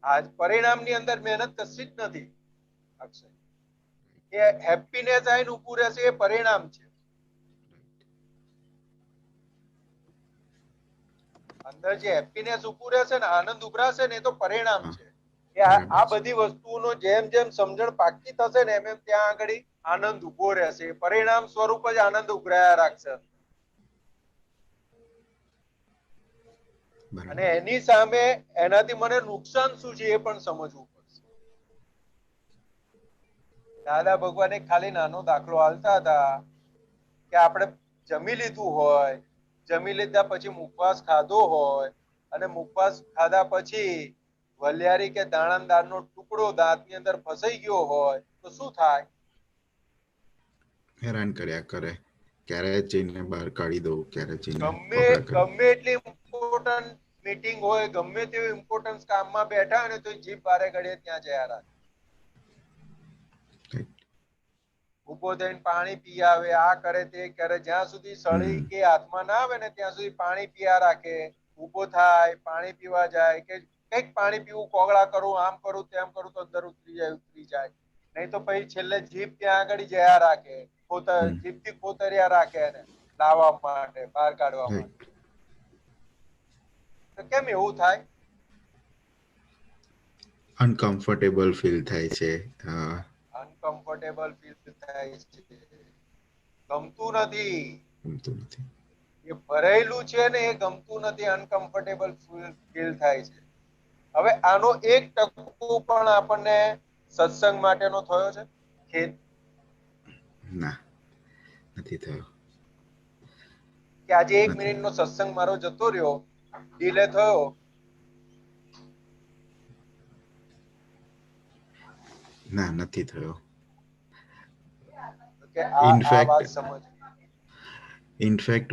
આજ પરિણામની અંદર મહેનત કશી જ નથી. અક્ષય, એ હેપીનેસ આઈને ઉભું રહેશે એ પરિણામ છે. અંદર જે હેપીનેસ ઉભું રહેશે ને, આનંદ ઉભરાશે ને, એ તો પરિણામ છે. એ આ બધી વસ્તુઓનો જેમ સમજણ પાકી થશે ને એમ ત્યાં આગળ આનંદ ઉભો રહેશે. પરિણામ સ્વરૂપ જ આનંદ ઉભરાયા રાખશે. અને એની સામે એનાથી મને નુકસાન શું છે એ પણ સમજવું પડશે. દાદા ભગવાને ખાલી નાનો દાખલો આલતા હતા કે આપણે જમી લીધું હોય, જમી લીધા પછી મુખવાસ ખાધો હોય અને મુખવાસ ખાધા પછી વલિયારી કે દાણાદારનો ટુકડો દાંતની અંદર ફસાઈ ગયો હોય તો શું થાય? હેરાન કર્યા કરે. ક્યારે જઈને બહાર કાઢી દઉં, ક્યારે જઈને ગમે એટલી ઇમ્પોર્ટન્ટ મીટિંગ હોય, ગમે તેવું ઇમ્પોર્ટન્ટ કામમાં બેઠા હોય ને તો જીભ બારે ઘડીએ ત્યાં જયા રાખે. ઊભો થઈને પાણી પી આવે, આ કરે તે કરે, જ્યાં સુધી સળી હમ. કે હાથમાં ના આવે ને ત્યાં સુધી પાણી પીયા રાખે. ઊભો થાય, પાણી પીવા જાય, કે કંઈક પાણી પીવું, કોગળા કરું, આમ કરું તેમ કરું તો અંદર ઉતરી જાય. નહીં તો પછી છેલ્લે જીભ ત્યાં આગળ જયા રાખે, હમ. જીભથી કોતર્યા રાખે એને લાવવા માટે, બહાર કાઢવા Right. માટે. તો કેમ એવું થાય? અનકમ્ફર્ટેબલ ફીલ થાય છે. અનકમ્ફર્ટેબલ ફીલ થાય છે, ગમતું નથી. ગમતું નથી. એ ભરેલું છે ને એ ગમતું નથી, અનકમ્ફર્ટેબલ ફીલ થાય છે. હવે આનો 1% પણ આપણને સત્સંગ માટેનો થયો છે ખેદ? ના, નથી થયો. કે આજે 1 મિનિટનો સત્સંગ મારો જતો રહ્યો, ડીલે થયો, ના, નથી થયો. કે આ વાત સમજ. ઇનફેક્ટ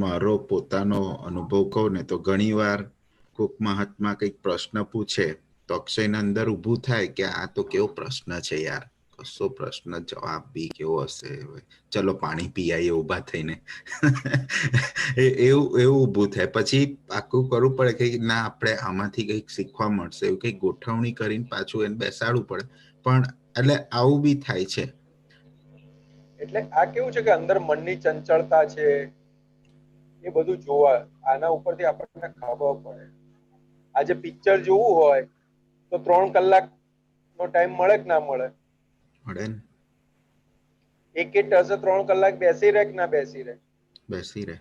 મારો પોતાનો અનુભવ કહું ને તો ઘણી વાર કોઈક મહાત્મા કંઈક પ્રશ્ન પૂછે તો અક્ષયના અંદર ઊભું થાય કે આ તો કેવો પ્રશ્ન છે યાર, કશો પ્રશ્ન જવાબ બી કેવો હશે, ચલો પાણી પી આવીએ ઊભા થઈને. એવું ઊભું થાય. પછી આખું કરવું પડે કે ના, આપણે આમાંથી કંઈક શીખવા મળશે, એવું કંઈક ગોઠવણી કરીને પાછું એને બેસાડવું પડે. પણ એટલે આવું બી થાય છે. એટલે આ કેવું છે કે અંદર મનની ચંચળતા છે, એ બધું જોવા, આના ઉપરથી આપણને ખબર પડે. આજે પિક્ચર જોવું હોય તો 3 કલાકનો ટાઈમ મળે કે ના મળે? મળે ને. એક હશે 3 કલાક બેસી રહે કે ના બેસી રહે? બેસી રહે.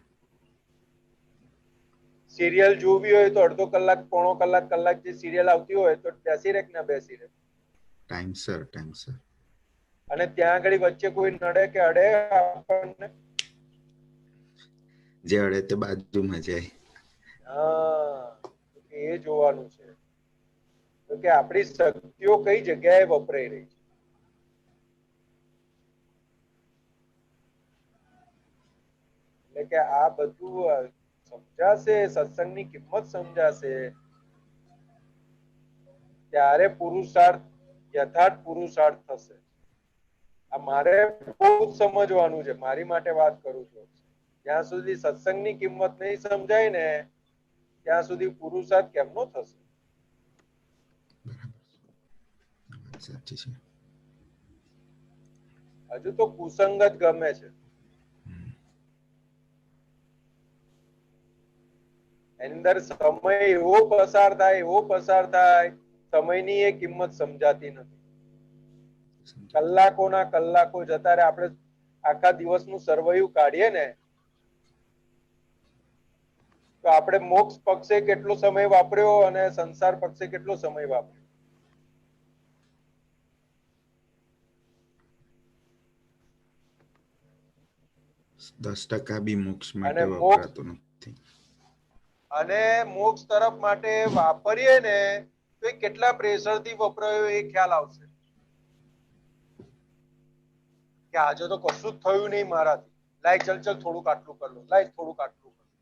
સિરિયલ જોવી હોય તો અડધો કલાક, પોણો કલાક જે સિરિયલ આવતી હોય તો બેસી રહે કે ના બેસી રહે? ટાઈમસર. અને ત્યાં આગળ વચ્ચે કોઈ નડે કે અડે આપણને? જે અડે તે બાજુમાં જાય. એ જોવાનું છે તો કે આપણી શક્તિઓ કઈ જગ્યાએ વપરાઈ રહી છે. એટલે કે આ બધું સમજાશે, સત્સંગની કિંમત સમજાશે ત્યારે પુરુષાર્થ, યથાર્થ પુરુષાર્થ થશે. આ મારે બહુ સમજવાનું છે, મારી માટે વાત કરું છું. જ્યાં સુધી સત્સંગની કિંમત નહીં સમજાય ને ત્યાં સુધી પુરુષાર્થ કેમનો થશે? સાચી છે. હજુ તો કુસંગત ગમે છે. અંદર સમય એવો પસાર થાય, સમયની એ કિંમત સમજાતી નથી. કલાકોના કલાકો જતા રહે. આપણે આખા દિવસનું સરવૈયું કાઢીએ ને તો આપણે મોક્ષ પક્ષે કેટલો સમય વાપર્યો અને સંસાર પક્ષે કેટલો સમય વાપર્યો. 10% બી મોક્ષ માટે વપરાતો નથી. અને મોક્ષ તરફ માટે વાપરીએ ને તો એ કેટલા પ્રેશરથી વપરાયો એ ખ્યાલ આવશે કે આજે તો કશું જ થયું નહીં મારાથી, લાય ચલ થોડુંક આટલું કર લો, લાય થોડુંક આટલું કર લો.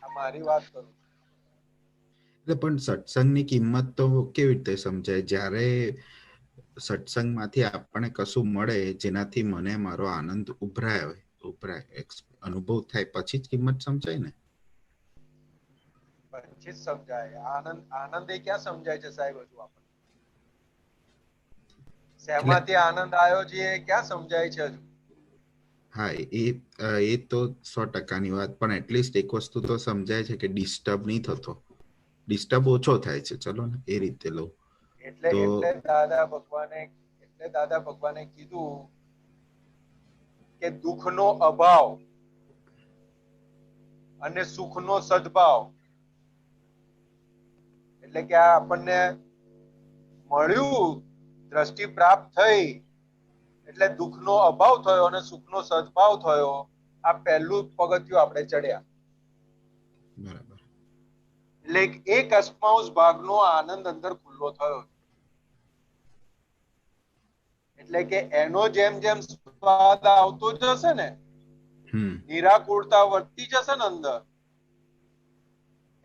આ મારી વાત કરું. એટલે પણ સત્સંગની કિંમત તો કેવી રીતે સમજાય? જ્યારે સત્સંગમાંથી આપણને કશું મળે જેનાથી મને મારો આનંદ ઉભરાય, અનુભવ થાય, પછી જ કિંમત સમજાય ને. પછી જ સમજાય. આનંદ એ ક્યાં સમજાય છે સાહેબ? હજુ આપણને શેમાંથી આનંદ આવ્યો છે એ ક્યાં સમજાય છે હજુ? હા, એ તો 100%ની વાત. પણ એટલીસ્ટ એક વસ્તુ તો સમજાય છે કે ડિસ્ટર્બ નહીં થતો, ડિસ્ટર્બ ઓછો થાય છે. ચલો ને એ રીતે લઉં એટલે દાદા ભગવાને કીધું કે દુઃખનો અભાવ અને સુખનો સદભાવ. એટલે કે આ આપણને મળ્યું, દ્રષ્ટિ પ્રાપ્ત થઈ એટલે દુઃખનો અભાવ થયો અને સુખનો સદભાવ થયો. આ પહેલું પગથિયું આપણે ચડ્યા. બરાબર. એટલે એક અસ્માઉસ ભાગનો આનંદ અંદર ખુલ્લો થયો. એટલે કે એનો જેમ જેમ સ્વાદ આવતો જશે ને, નિરાકુરતા વધતી જશે ને અંદર,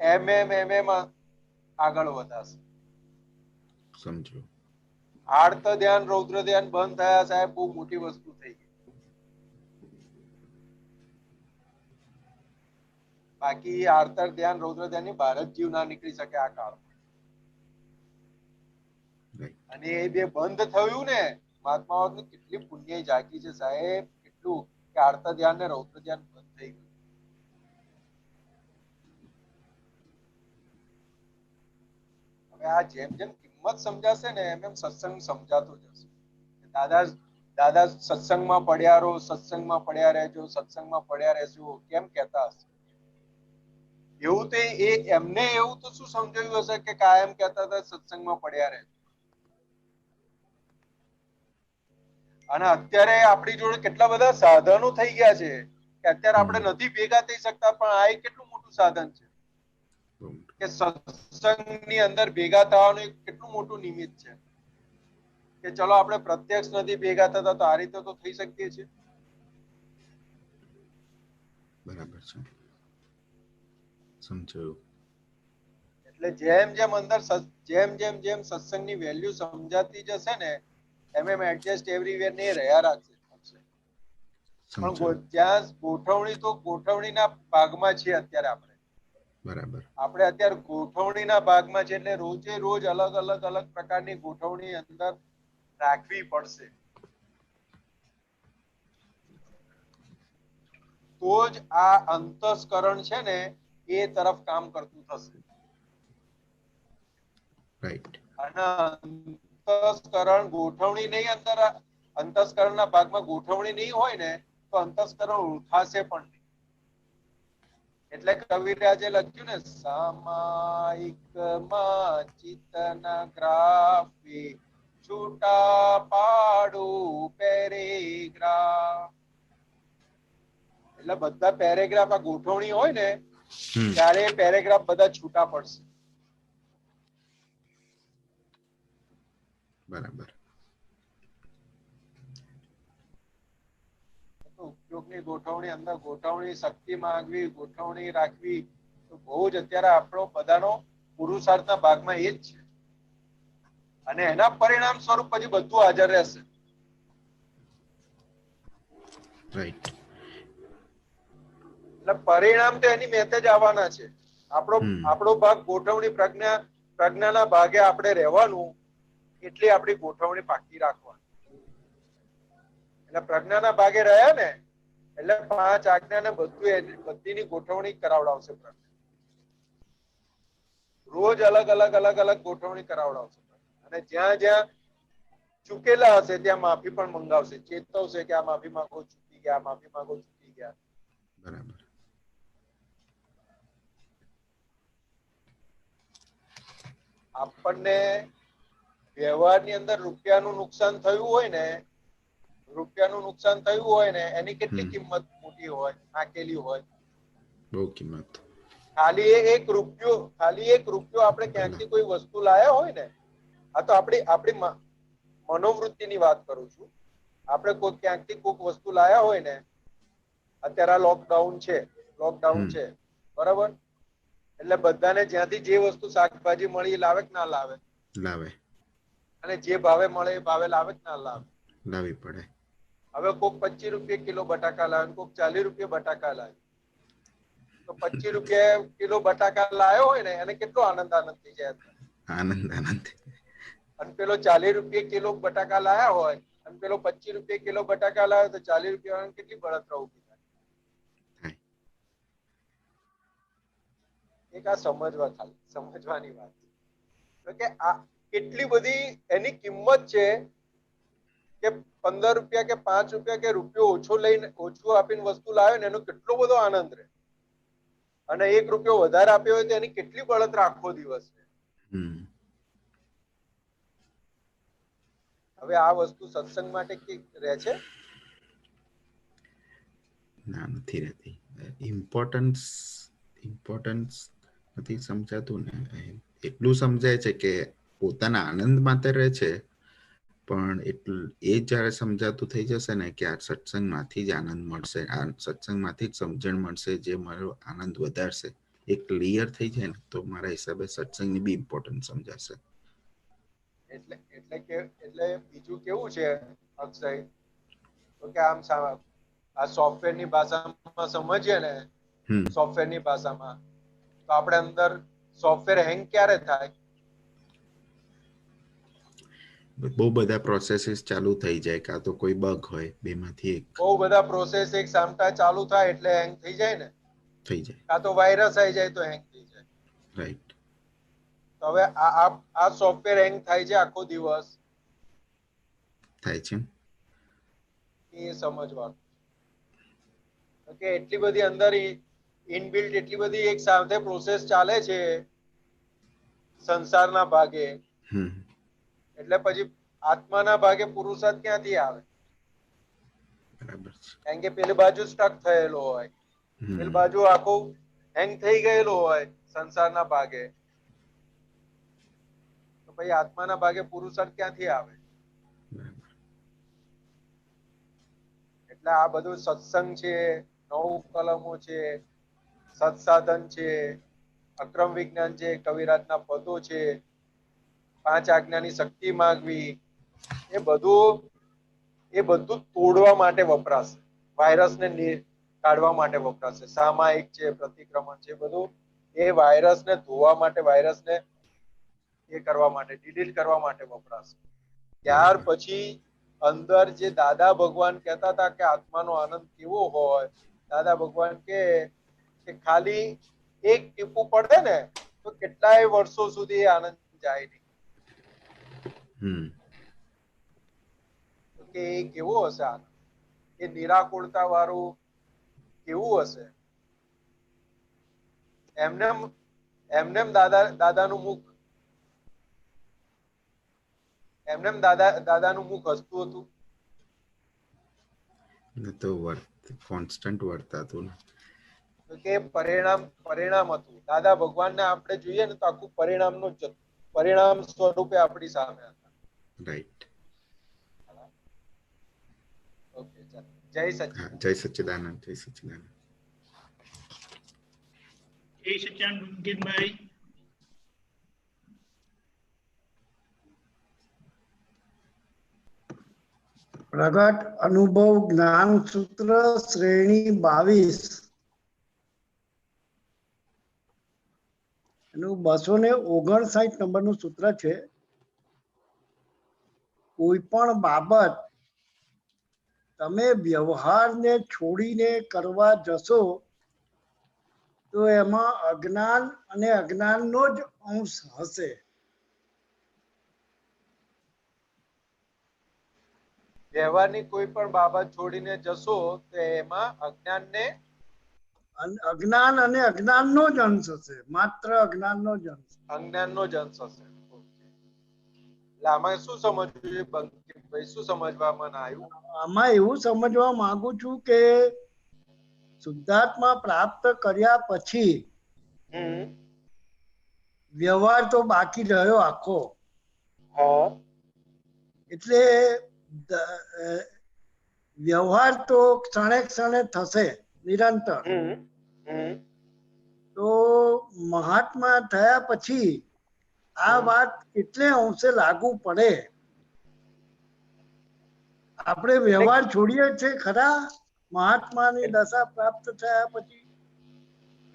એમ આગળ વધાશે. સમજો. આર્ત ધ્યાન રૌદ્ર ધ્યાન બંધ થયા સાહેબ, બહુ મોટી વસ્તુ થઈ ગઈ. બાકી આર્તર ધ્યાન રૌદ્ર ધ્યાન ની બહાર જ જીવ ના નીકળી શકે આ કાળમાં. Right. અને એ બે બંધ થયું ને, મહાત્માઓની કેટલી પુણ્ય જાગી છે સાહેબ, કેટલું કે આર્ત ધ્યાન ને રૌદ્ર ધ્યાન બંધ થઈ ગયું. હવે આ જેમ જેમ કિંમત સમજાશે ને એમ એમ સત્સંગ સમજાતો જશે. દાદા દાદા સત્સંગમાં પડ્યા રહો, સત્સંગમાં પડ્યા રહેજો, સત્સંગમાં પડ્યા રહેજો કેમ કહેતા હશે? એવું તે એ એમને એવું તો શું સમજાયું હશે કે કાયમ કહેતા હતા સત્સંગમાં પડ્યા રહેજો. અને અત્યારે આપણી જોડે કેટલા બધા સાધનો થઈ ગયા છે કે અત્યારે આપણે નથી ભેગા થઈ શકતા, પણ આ એક કેટલું મોટું સાધન છે કે સત્સંગની અંદર ભેગા થવાનું એક કેટલું મોટું નિમિત્ત છે કે ચલો આપણે પ્રત્યક્ષ નથી ભેગા થતા તો આ રીતે તો થઈ શકીએ છીએ. બરાબર છે, સમજાયું. એટલે જેમ જેમ અંદર જેમ જેમ જેમ સત્સંગની વેલ્યુ સમજાતી જશે ને એમ એમ એડજસ્ટ એવરીવેર ને રહ્યા રાખશે. પણ જ્યાં ગોઠવણી તો ગોઠવણીના ભાગમાં છે અત્યારે આપણે. બરાબર. આપણે અત્યારે ગોઠવણીના ભાગમાં છે એટલે રોજે રોજ અલગ અલગ અલગ પ્રકારની ગોઠવણી અંદર રાખવી પડશે. તો જ આ અંતસ્કરણ છે ને એ તરફ કામ કરતું થશે. રાઈટ. અને અંતસ્કરણ ગોઠવણી નહીં, અંતસ્કરણના ભાગમાં ગોઠવણી નહીં હોય ને તો અંતસ્કરણ ઓળખાશે પણ નહીં. એટલે કવિરાજે લખ્યું ને, સામાયિકમાં ચિત્તના ગ્રાફે છૂટા પાડું પેરેગ્રાફ. એટલે બધા પેરેગ્રાફ આ ગોઠવણી હોય ને ત્યારે પેરેગ્રાફ બધા છૂટા પડશે. બરાબર. ઉપયોગની ગોઠવણી, અંદર ગોઠવણી શક્તિ માંગવી, ગોઠવણી રાખવી, તો બહુ જ અત્યારે આપણો બધાનો પુરુષાર્થના ભાગમાં એ જ છે. અને એના પરિણામ સ્વરૂપ પછી બધું હાજર રહેશે. રાઈટ. એટલે પરિણામ તો એની મેતે જ આવવાના છે. આપણો ભાગ ગોઠવણી પ્રજ્ઞાના ભાગે આપણે રહેવાનું, એટલી આપણી ગોઠવણી પાકી રાખવાની. એટલે પ્રજ્ઞાના ભાગે રહ્યા ને એટલે 5 આજ્ઞાને બધીની ગોઠવણી કરાવડાવશે પ્રજ્ઞા. રોજ અલગ અલગ અલગ અલગ ગોઠવણી કરાવડાવશે. અને જ્યાં જ્યાં ચૂકેલા હશે ત્યાં માફી પણ મંગાવશે, ચેતવશે કે આ માફી માંગો, ચૂકી ગયા, માફી માંગો, ચૂકી ગયા. બરાબર. આપણને વ્યવહારની અંદર રૂપિયાનું નુકસાન થયું હોય ને એની કેટલી કિંમત મોટી હોય, નાખેલી હોય. બહુ કિંમત. ખાલી એક રૂપિયો આપણે ક્યાંકથી કોઈ વસ્તુ લાયા હોય ને, આ તો આપણી મનોવૃત્તિની વાત કરું છું. આપણે ક્યાંકથી કોઈક વસ્તુ લાયા હોય ને, અત્યારે આ લોકડાઉન છે બરાબર, એટલે બધાને જ્યાંથી જે વસ્તુ શાકભાજી મળી લાવે કે ના લાવે? લાવે. અને જે ભાવે મળે એ ભાવે લાવે કે ના લાવે? લાવી પડે. હવે કોક 25 રૂપિયા કિલો બટાકા લાવે, કોક 40 રૂપિયા બટાકા લાવે, તો 25 રૂપિયા કિલો બટાકા લાવ્યો હોય ને એને કેટલો આનંદ થઈ જાય. આનંદ. અને પેલો 40 રૂપિયા કિલો બટાકા લાયા હોય અને પેલો 25 રૂપિયા કિલો બટાકા લાવ્યો તો 40 રૂપિયા કેટલી બળતરા ઉભી થાય. એક આ સમજવાની વાત છે કે આ કેટલી બધી એની કિંમત છે કે 15 રૂપિયા કે 5 રૂપિયા કે રૂપિયો ઓછું આપીને વસ્તુ લાવે ને એનો કેટલો બધો આનંદ રહે, અને 1 રૂપિયો વધારે આપ્યો હોય તો એની કેટલી બળતરા આખો દિવસ રહે. હવે આ વસ્તુ સત્સંગ માટે રહે છે? ના, નથી રહેતી. ઇમ્પોર્ટન્સ નથી સમજાતું ને. એટલું સમજાય છે કે પોતાના આનંદ માટે રહે છે, પણ એ જયારે સમજાતું થઈ જશે ને કે આ સત્સંગમાંથી જ આનંદ મળશે, આ સત્સંગમાંથી જ સમજણ મળશે જે મારો આનંદ વધારશે, એ ક્લિયર થઈ જાય ને તો મારા હિસાબે સત્સંગની બી ઇમ્પોર્ટન્સ સમજાશે. એટલે બીજું કેવું છે અક્ષય, તો કે આમ આ સોફ્ટવેર ની ભાષામાં સમજીએ ને, સોફ્ટવેર ની ભાષામાં, તો આપણે અંદર સોફ્ટવેર હેંગ ક્યારે થાય? બહુ બધા પ્રોસેસીસ ચાલુ થઈ જાય, કાં તો કોઈ બગ હોય, બેમાંથી એક. બહુ બધા પ્રોસેસ એક સામટા ચાલુ થાય એટલે હેંગ થઈ જાય ને, થઈ જાય, કાં તો વાયરસ આવી જાય તો હેંગ થઈ જાય. રાઈટ. તો હવે આ સોફ્ટવેર હેંગ થાય છે આખો દિવસ, થાય છે એ સમજવાનું કે એટલી બધી અંદર ઇનબિલ્ટ એટલી બધી એક સાથે પ્રોસેસ ચાલે છે સંસારના ભાગે, એટલે પછી આત્માના ભાગે પુરુષાર્થ ક્યાંથી આવે? બરાબર છે. કારણ કે પેલી બાજુ સ્ટક થયેલો હોય, પેલી બાજુ આખું હેંગ થઈ ગયેલો હોય સંસારના ભાગે, તો પછી આત્માના ભાગે પુરુષાર્થ ક્યાંથી આવે? એટલે આ બધું સત્સંગ છે, 9 કલમો છે, સત્સાધન છે, અક્રમ વિજ્ઞાન છે, કવિરાજના પદો છે, 5 આજ્ઞાની શક્તિ માંગવી, એ બધું તોડવા માટે વપરાશે, વાયરસને કાઢવા માટે વપરાશે. સામાયિક છે, પ્રતિક્રમણ છે, બધું એ વાયરસને ધોવા માટે, વાયરસને એ કરવા માટે, ડિલીટ કરવા માટે વપરાશે. ત્યાર પછી અંદર જે દાદા ભગવાન કહેતા હતા કે આત્માનો આનંદ કેવો હોય, દાદા ભગવાન કે ખાલી એક ટીપું પડે ને તો કેટલાય વર્ષો સુધી આનંદ જાય નહીં. કે એ કેવો હશે આનંદ, એ નિરાકુળતા વાળું કેવું હશે? એમનેમ દાદાનું મુખ, એમનેમ દાદાનું મુખ હસતું હતું તો કોન્સ્ટન્ટ વર્તાતું ને, કે પરિણામ હતું. દાદા ભગવાનને આપણે જોઈએ ને તો આખું પરિણામ સ્વરૂપે આપણી સામે હતા. રાઈટ. ઓકે, ચાલો. જય સચ્ચિદાનંદ. જય સચ્ચિદાનંદ. જય સચ્ચિદાનંદ. જય સચ્ચિદાનંદ બંકિમભાઈ. પ્રગટ અનુભવ જ્ઞાન સૂત્ર શ્રેણી 22 એનું 259 નંબરનું સૂત્ર છે. કોઈ પણ બાબત તમે વ્યવહારને છોડીને કરવા જશો તો એમાં અજ્ઞાન અને અજ્ઞાનનો જ અંશ હશે. વ્યવહારની કોઈ પણ બાબત છોડીને જશો તો એમાં અજ્ઞાન અને અજ્ઞાનનો જ અંશ હશે, માત્ર અજ્ઞાનનો જ અંશ. અજ્ઞાનનો જ અંશ હશે. એટલે આમાં શું સમજવું છે બંકિમભાઈ, શું સમજવામાં આવ્યું? આમાં એવું સમજવા માંગુ છું કે શુદ્ધાત્મા પ્રાપ્ત કર્યા પછી વ્યવહાર તો બાકી રહ્યો આખો. એટલે વ્યવહાર તો ક્ષણે ક્ષણે થશે નિરંતર. તો મહાત્મા થયા પછી આ વાત કેટલે અંશે લાગુ પડે? આપણે વ્યવહાર છોડીએ છીએ ખરા મહાત્માની દશા પ્રાપ્ત થયા પછી?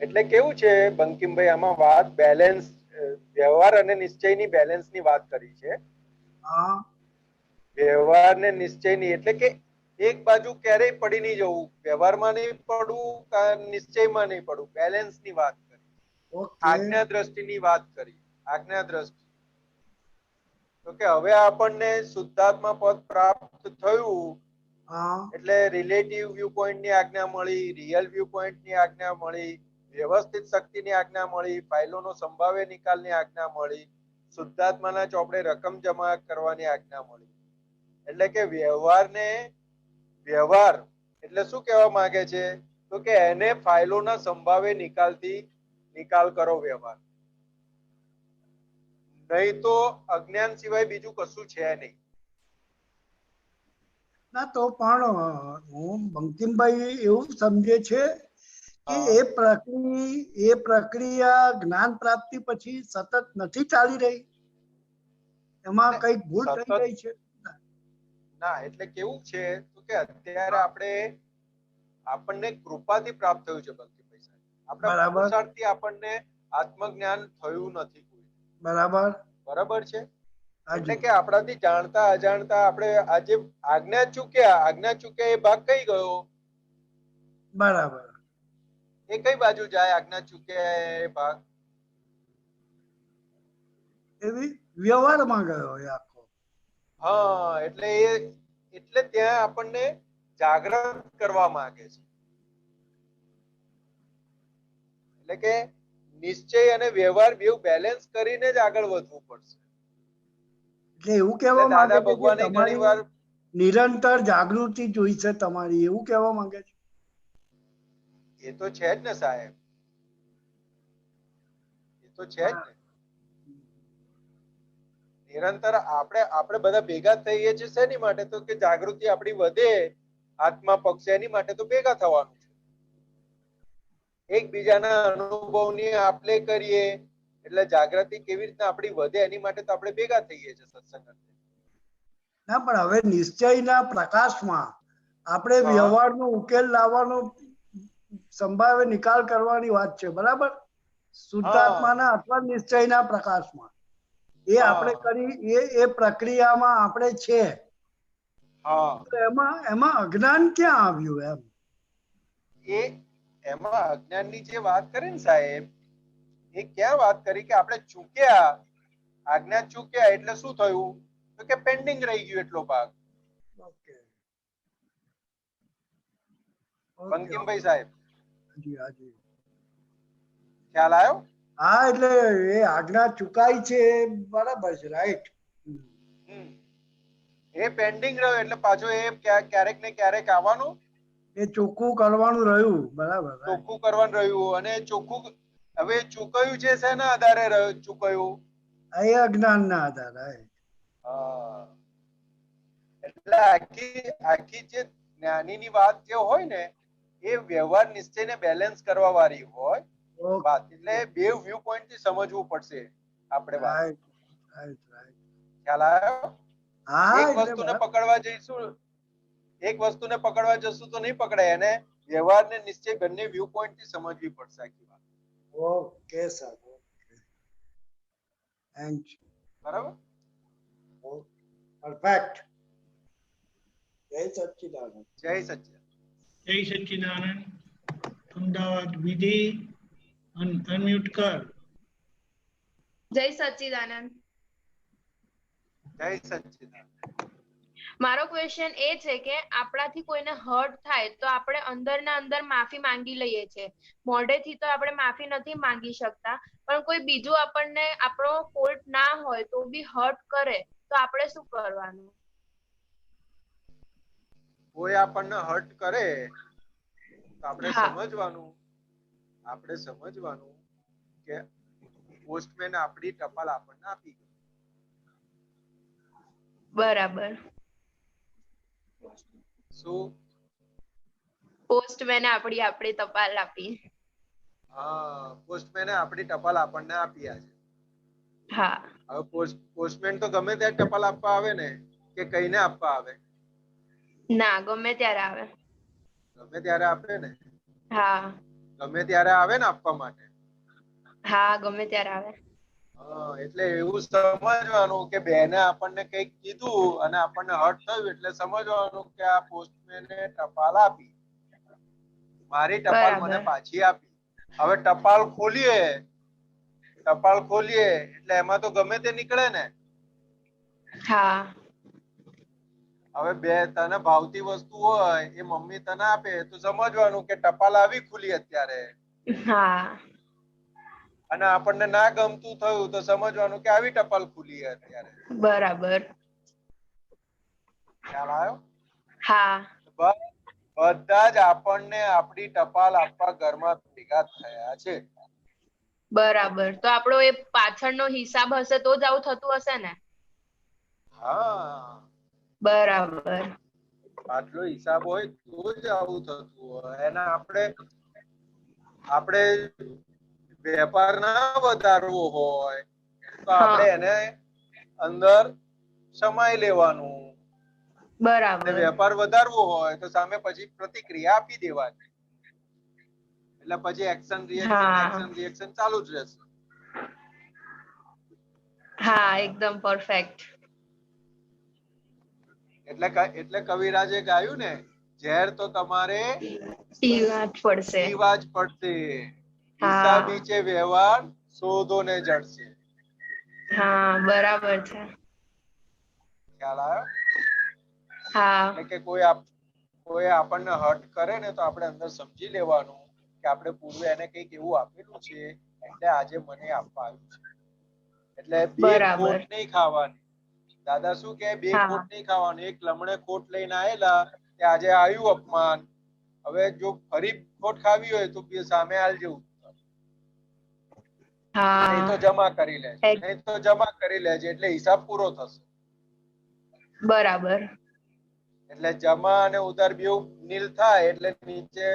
એટલે કેવું છે બંકિમભાઈ, આમાં વાત બેલેન્સ, વ્યવહાર અને નિશ્ચયની બેલેન્સની વાત કરી છે. વ્યવહાર ને નિશ્ચયની, એટલે કે એક બાજુ ક્યારેય પડી નહીં જવું, વ્યવહારમાં નહીં પડવું કે નિશ્ચયમાં નહીં પડવું, બેલેન્સની વાત કરી. આજ્ઞા દ્રષ્ટિની વાત કરી. આજ્ઞા દ્રષ્ટિ તો કે હવે આપણને શુદ્ધાત્મા પદ પ્રાપ્ત થયું એટલે રિલેટિવ વ્યૂ પોઈન્ટ ની આજ્ઞા મળી, રિયલ વ્યૂ પોઈન્ટ ની આજ્ઞા મળી, વ્યવસ્થિત શક્તિની આજ્ઞા મળી, ફાઇલોનો સંભાવ્ય નિકાલની આજ્ઞા મળી, શુદ્ધાત્માના ચોપડે રકમ જમા કરવાની આજ્ઞા મળી. એટલે કે વ્યવહાર એટલે શું કહેવા માંગે છે? તો કે એને ફાઇલોના સંભાવ્ય નિકાલ કરો વ્યવહાર, નહીં તો અજ્ઞાન સિવાય બીજું કશું છે નહીં. ના તો પણ હું બંકિમભાઈ એવું સમજે છે કે એ પ્રક્રિયા જ્ઞાન પ્રાપ્તિ પછી સતત નથી ચાલી રહી. એમાં કઈક ભૂલ થઈ સતત ગઈ છે? ના, એટલે કેવું છે તો કે અત્યારે આપણને કૃપાથી પ્રાપ્ત થયું છે ભક્તિભાઈ સાહેબ. આપણા બરાબર. પુરુષાર્થથી આપણને આત્મજ્ઞાન થયું નથી કોઈ. બરાબર. બરાબર છે. એટલે હાજી. કે આપણાથી જાણતા અજાણતા આપણે આજે આજ્ઞા ચૂક્યા એ ભાગ કઈ ગયો? બરાબર. એ કઈ બાજુ જાય? આજ્ઞા ચૂક્યા એ ભાગ એવી વ્યવહારમાં ગયો એ આખો. હા, એટલે ત્યાં આપણને જાગૃત કરવા માંગે છે. એટલે કે નિશ્ચય અને વ્યવહાર બેઉ બેલેન્સ કરીને જ આગળ વધવું પડશે. એટલે એવું કહેવા એટલે માંગે દાદા છે કે ભગવાને તમારી ઘણીવાર નિરંતર જાગૃતિ જોઈશે તમારી, એવું કહેવા માંગે છે? એ તો છે જ ને સાહેબ, એ તો છે જ ને. નિરંતર આપણે બધા ભેગા થઈએ છીએ શેની માટે? તો કે જાગૃતિ આપણી વધે આત્મા પક્ષ, એની માટે તો ભેગા થવાનું છે. એકબીજાના અનુભવની આપ-લે કરીએ એટલે જાગૃતિ કેવી રીતના આપણી વધે એની માટે તો આપણે ભેગા થઈએ છીએ સત્સંગ. ના, પણ હવે નિશ્ચયના પ્રકાશમાં આપણે હા. વ્યવહારનો ઉકેલ લાવવાનો સંભાવ્ય નિકાલ કરવાની વાત છે, બરાબર? શુદ્ધાત્માના અથવા નિશ્ચયના પ્રકાશમાં એ હા. આપણે કરી એ પ્રક્રિયામાં આપણે છે. હા, તો એમાં અજ્ઞાન ક્યાં આવ્યું એમ? એમાં અજ્ઞાનની જે વાત કરી ને સાહેબ, એ ક્યાં વાત કરી કે આપણે ચૂક્યા, આજ્ઞા ચૂક્યા એટલે શું થયું તો કે પેન્ડિંગ રહી ગયું એટલો ભાગ. ઓકે. બંકિમભાઈ સાહેબ, હાજી, હાજી. ખ્યાલ આવ્યો? હા, એટલે એ આજ્ઞા ચુકાઈ છે એ બરાબર છે, રાઈટ. એ પેન્ડિંગ રહ્યો એટલે પાછો એ ક્યારેક ને ક્યારેક આવવાનું, એ ચોખ્ખું કરવાનું રહ્યું, બરાબર. ચોખ્ખું કરવાનું રહ્યું. અને ચોખ્ખું હવે ચૂકવ્યું છે શેના આધારે રહ્યું ચૂકવ્યું? એ અજ્ઞાનના આધારે. હા, એટલે આખી જે જ્ઞાનીની વાત જે હોય ને એ વ્યવહાર નિશ્ચયને બેલેન્સ કરવા વાળી હોય વાત. એટલે બે વ્યૂ પોઈન્ટ થી સમજવું પડશે આપણે વાત. Right, right, right. ખ્યાલ આવ્યો? હા, એક એટલે વસ્તુને પકડવા જઈશું, એક વસ્તુને પકડવા જશું તો નહીં પકડાય. એને વ્યવહાર ને નિશ્ચય બંને વ્યૂ પોઈન્ટ થી સમજવી પડશે આખી વાત. Okay sir, okay. Thank you. બરાબર? પરફેક્ટ. જય સચ્ચિદાનંદ. જય સચ્ચિદાનંદ. જય સચ્ચિદાનંદ. અમદાવાદ વિધિ અનમ્યુટ કર. જય સચ્ચિદાનંદ. જય સચ્ચિદાનંદ. મારો ક્વેશ્ચન એ છે કે આપણાથી કોઈને હર્ટ થાય તો આપણે અંદરના અંદર માફી માંગી લઈએ છીએ. મોઢેથી તો આપણે માફી નથી માંગી શકતા, પણ કોઈ બીજું આપણને આપણો ફોલ્ટ ના હોય તો બી હર્ટ કરે તો આપણે શું કરવાનું? કોઈ આપણને હર્ટ કરે તો આપણે સમજવાનું કે પોસ્ટમેન આપણી ટપાલ આપણને આપી ગઈ. બરાબર. શું? પોસ્ટમેને આપણી ટપાલ આપી. હા, પોસ્ટમેને આપણી ટપાલ આપણને આપી છે. હા. હવે પોસ્ટમેન તો ગમે ત્યારે ટપાલ આપવા આવે ને કે કઈને આપવા આવે? ના, ગમે ત્યારે આવે. ગમે ત્યારે આપે ને? હા. ગમે ત્યારે આવે ને આપવા માટે? હા, ગમે ત્યારે આવે. એટલે એવું સમજવાનું કે બેને આપણને કંઈક કીધું અને આપણને હર્ટ થયું એટલે સમજવાનું કે આ પોસ્ટમેને ટપાલ આપી, મારી ટપાલ મને પાછી આપી. હવે ટપાલ ખોલીએ એટલે એમાં તો ગમે તે નીકળે ને. હા. હવે તને ભાવતી વસ્તુ હોય એ મમ્મી તને આપે તો સમજવાનું કે ટપાલ આવી ખુલી અત્યારે. હા. અને આપણને ના ગમતું થયું તો સમજવાનું કે આવી ટપાલ ખુલી અત્યારે. બરાબર. ખ્યાલ આવ્યો? હા. બધા જ આપણને આપણી ટપાલ આપવા ઘરમાં ભેગા થયા છે. બરાબર. તો આપણો એ પાછળનો હિસાબ હશે તો જ આવું થતું હશે ને? હા. બરાબર. આટલો હિસાબ હોય તો જ આવું થતું હોય. એના આપણે વેપાર ના વધારવો હોય તો આપણે એને અંદર સમાઈ લેવાનું. અને બરાબર. વેપાર વધારવો હોય તો સામે પછી પ્રતિક્રિયા આપી દેવાની. એટલે પછી એક્શન હા રિએક્શન ચાલુ જ રહેશે. હા એકદમ પરફેક્ટ. એટલે કવિરાજે ગાયું ને, ઝેર તો તમારે પીવા જ પડશે. પીવા જ પડશે, હા હિસાબી છે વ્યવહાર શોધો ને જડશે. હા બરાબર છે. ખ્યાલ આવ્યો? હા એટલે કે કોઈ આપણને હર્ટ કરે ને તો આપણે અંદર સમજી લેવાનું કે આપણે પૂર્વે એને કંઈક એવું આપેલું છે એટલે આજે મને આપવા આવ્યું છે. એટલે બે બરાબર. ખોટ નહીં ખાવાની. દાદા શું કે બે હા ખોટ નહીં ખાવાની. એક લમણે ખોટ લઈને આયેલા કે આજે આવ્યું અપમાન, હવે જો ફરી ખોટ ખાવી હોય તો સામે આલ જેવું નહીં તો હા જમા કરી લેજે એટલે હિસાબ પૂરો થશે. બરાબર. એટલે જમા અને ઉધાર બેઉ નીલ થાય એટલે નીચે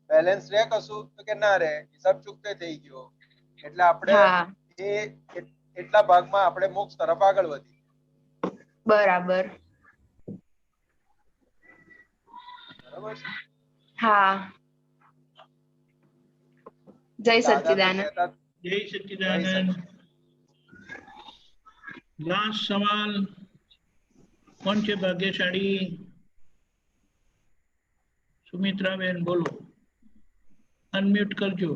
બેલેન્સ રહે કશું તો કે ના રહે, હિસાબ ચૂકતે થઈ ગયો. એટલે આપણે હા એ એટલા ભાગમાં આપણે મોક્ષ તરફ આગળ વધીએ. બરાબર. બરાબર છે? હા જય દાદા તો સચ્ચિદાનંદ. કહેતા જય સચ્ચિદાનંદ. લાસ્ટ સવાલ કોણ છે ભાગ્યશાળી? સુમિત્રાબેન બોલો, અનમ્યુટ કરજો.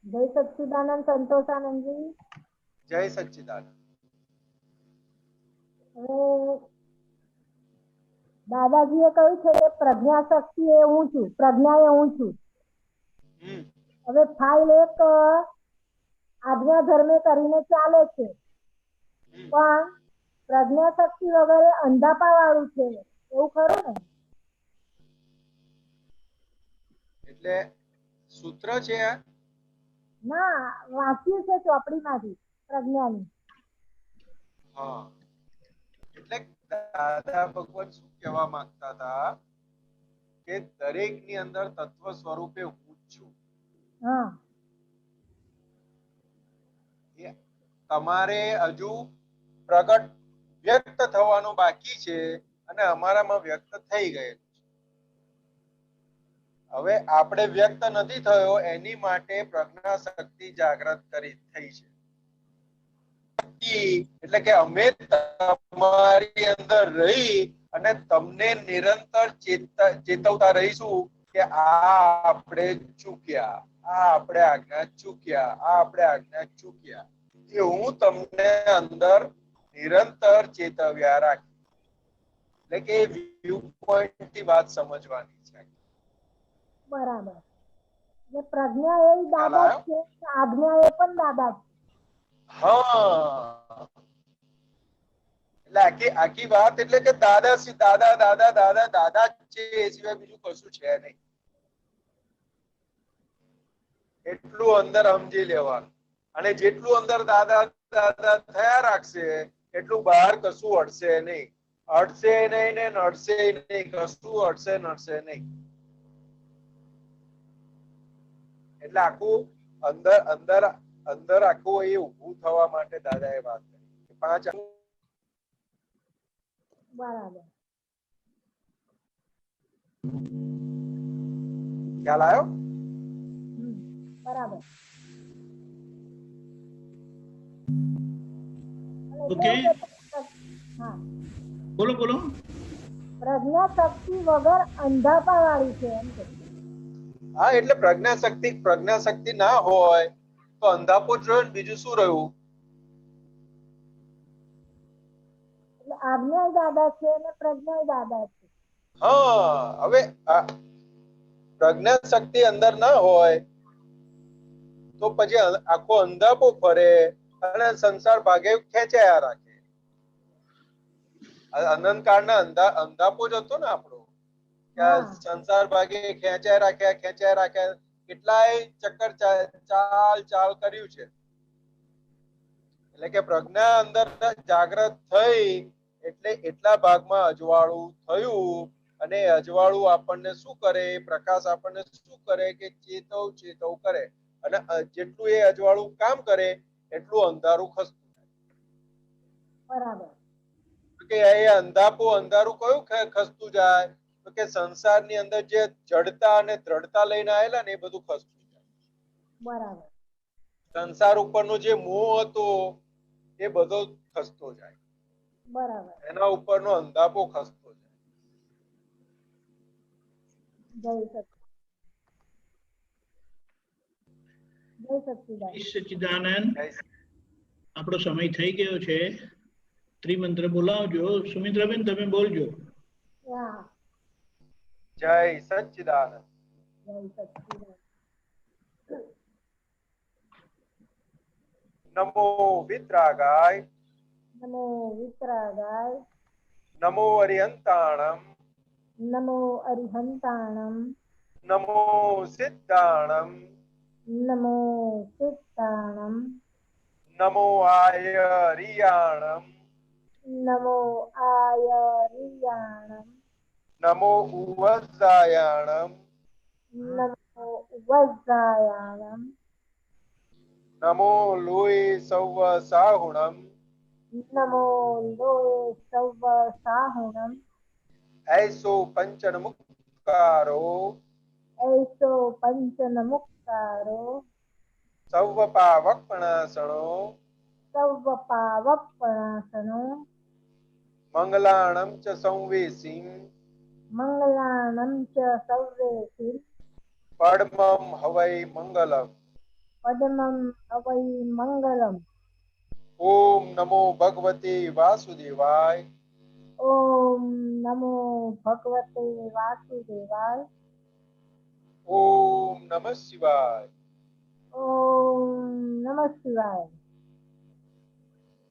જય સચ્ચિદાનંદ સંતોષાનંદજી. જય સચ્ચિદાનંદ. હવે દાદાજીએ કહ્યું છે કે પ્રજ્ઞા શક્તિ એ હું છું, પ્રજ્ઞા એ હું છું. હવે ફાઇલ એક આજ્ઞા ધર્મે કરીને ચાલે છે, પણ પ્રજ્ઞા શક્તિ વગર અંધાપા વાળું છે, એવું ખરું ને? એટલે સૂત્ર છે આ? ના, વાંચ્યું છે ચોપડીમાંથી પ્રજ્ઞાની. હા, એટલે દાદા ભગવાન શું કહેવા માંગતા હતા કે દરેક ની અંદર તત્વ સ્વરૂપે હું જ છું. હા તમારે હજુ પ્રગટ વ્યક્ત થવાનું બાકી છે અને અમારામાં વ્યક્ત થઈ ગયેલું છે. હવે આપણે વ્યક્ત નથી થયો એની માટે પ્રજ્ઞા શક્તિ જાગૃત થઈ છે. એટલે કે અમે તમારી અંદર રહી અને તમને નિરંતર ચેતવતા રહીશું કે આ આપણે ચૂક્યા, આ આપણે આજ્ઞા ચૂક્યા, આ આપણે આજ્ઞા ચૂક્યા. એ હું તમને અંદર નિરંતર ચેતવ્યા રાખી. એટલે કે વ્યૂ પોઈન્ટ થી વાત સમજવાની છે. બરાબર. એટલે પ્રજ્ઞા એ દાદા જ છે, આજ્ઞા એ પણ દાદા જ છે. હા, એટલે આખી વાત એટલે કે દાદા દાદા દાદા દાદા દાદા જ છે, એ સિવાય બીજું કશું છે નહીં. એટલું અંદર સમજી લેવાનું. અને જેટલું અંદર દાદા દાદા થયા રાખશે એટલું બહાર કશું અડશે નહીં. અડશે નહીં ને નડશે નહીં, કશું અડશે નડશે નહીં. એટલે આખું અંદર અંદર અંદર આખું એ ઊભું થવા માટે દાદાએ વાત કરી. 5 બરાબર. ખ્યાલ આવ્યો? બરાબર. ઓકે, હા, બોલો બોલો. પ્રજ્ઞા શક્તિ વગર અંધાપા વાળી છે એમ કે. હા, એટલે પ્રજ્ઞા શક્તિ ના હોય તો અંધાપો જ રહ્યો ને, બીજું શું રહ્યું? એટલે આજ્ઞા દાદા છે અને પ્રજ્ઞા દાદા છે. હા, હવે પ્રજ્ઞા શક્તિ અંદર ના હોય તો પછી આખો અંધાપો ફરે અને સંસાર ભાગે ખેંચાયા રાખે. અનંત કાળના અંધાપો જ હતો ને આપણો, સંસાર ભાગે ખેંચાય રાખ્યા. કેટલાય ચક્કર ચાલ કર્યું છે. એટલે કે પ્રજ્ઞા અંદર જાગૃત થઈ એટલે એટલા ભાગમાં અજવાળું થયું. અને અજવાળું આપણને શું કરે? પ્રકાશ આપણને શું કરે કે ચેતવ કરે. અને જેટલું એ અજવાળું કામ કરે એટલું અંધારું ખસતું જાય. બરાબર. તો કે એ અંધારું કયું ખસતું જાય? તો કે સંસારની અંદર જે જડતા અને દ્રઢતા લઈને આવેલા ને એ બધું ખસતું જાય. બરાબર. સંસાર ઉપરનો જે મોહ હતો એ બધો ખસતો જાય. બરાબર. એના ઉપરનો અંધાપો ખસતો જાય. જય સચ્ચિદાનંદ. સચ્ચિદાનંદ, જય આપણો સમય થઈ ગયો છે. ત્રિમંત્ર બોલાવજો. સુમિત્રાબેન તમે બોલજો. હા. જય સચ્ચિદાનંદ. જય સચ્ચિદાનંદ. નમો વિતરાગાય. નમો વિતરાગાય. નમો અરિહંતાણમ. નમો અરિહંતાણમ. નમો સિદ્ધાણમ. નમો સિદ્ધાણમ. નમો આયરિયાણમ. નમો આયરિયાણમ. નમો ઉવજાયાણમ. નમો વજ્જાયાણમ. નમો લોય સૌવ સાહુણમ. નમો લોય સૌવ સાહુણમ. ऐसो पंचन मुक्तारो. ऐસો પંચન મુક્તારો. સૌવ પાવકણાસણો. સૌવ પાવપણાસનો. મંગલાણમ ચ સંવેસીમ. મંગલાણં ચ સર્વેષિ. પડમમ હવૈ મંગલમ. પદ્મં અવૈ મંગલમ. ઓમ નમો ભગવતે વાસુદેવાય. ઓમ નમો ભગવતે વાસુદેવાય. ઓમ નમઃ શિવાય. ઓમ નમઃ શિવાય.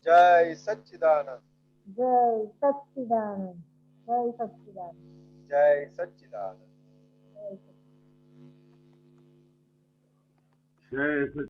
જય સચ્ચિદાનંદ. જય સચ્ચિદાનંદ. જય સચ્ચિદાનંદ. જય સચ્ચિદાનંદ. જય સચ્ચિદાનંદ. જય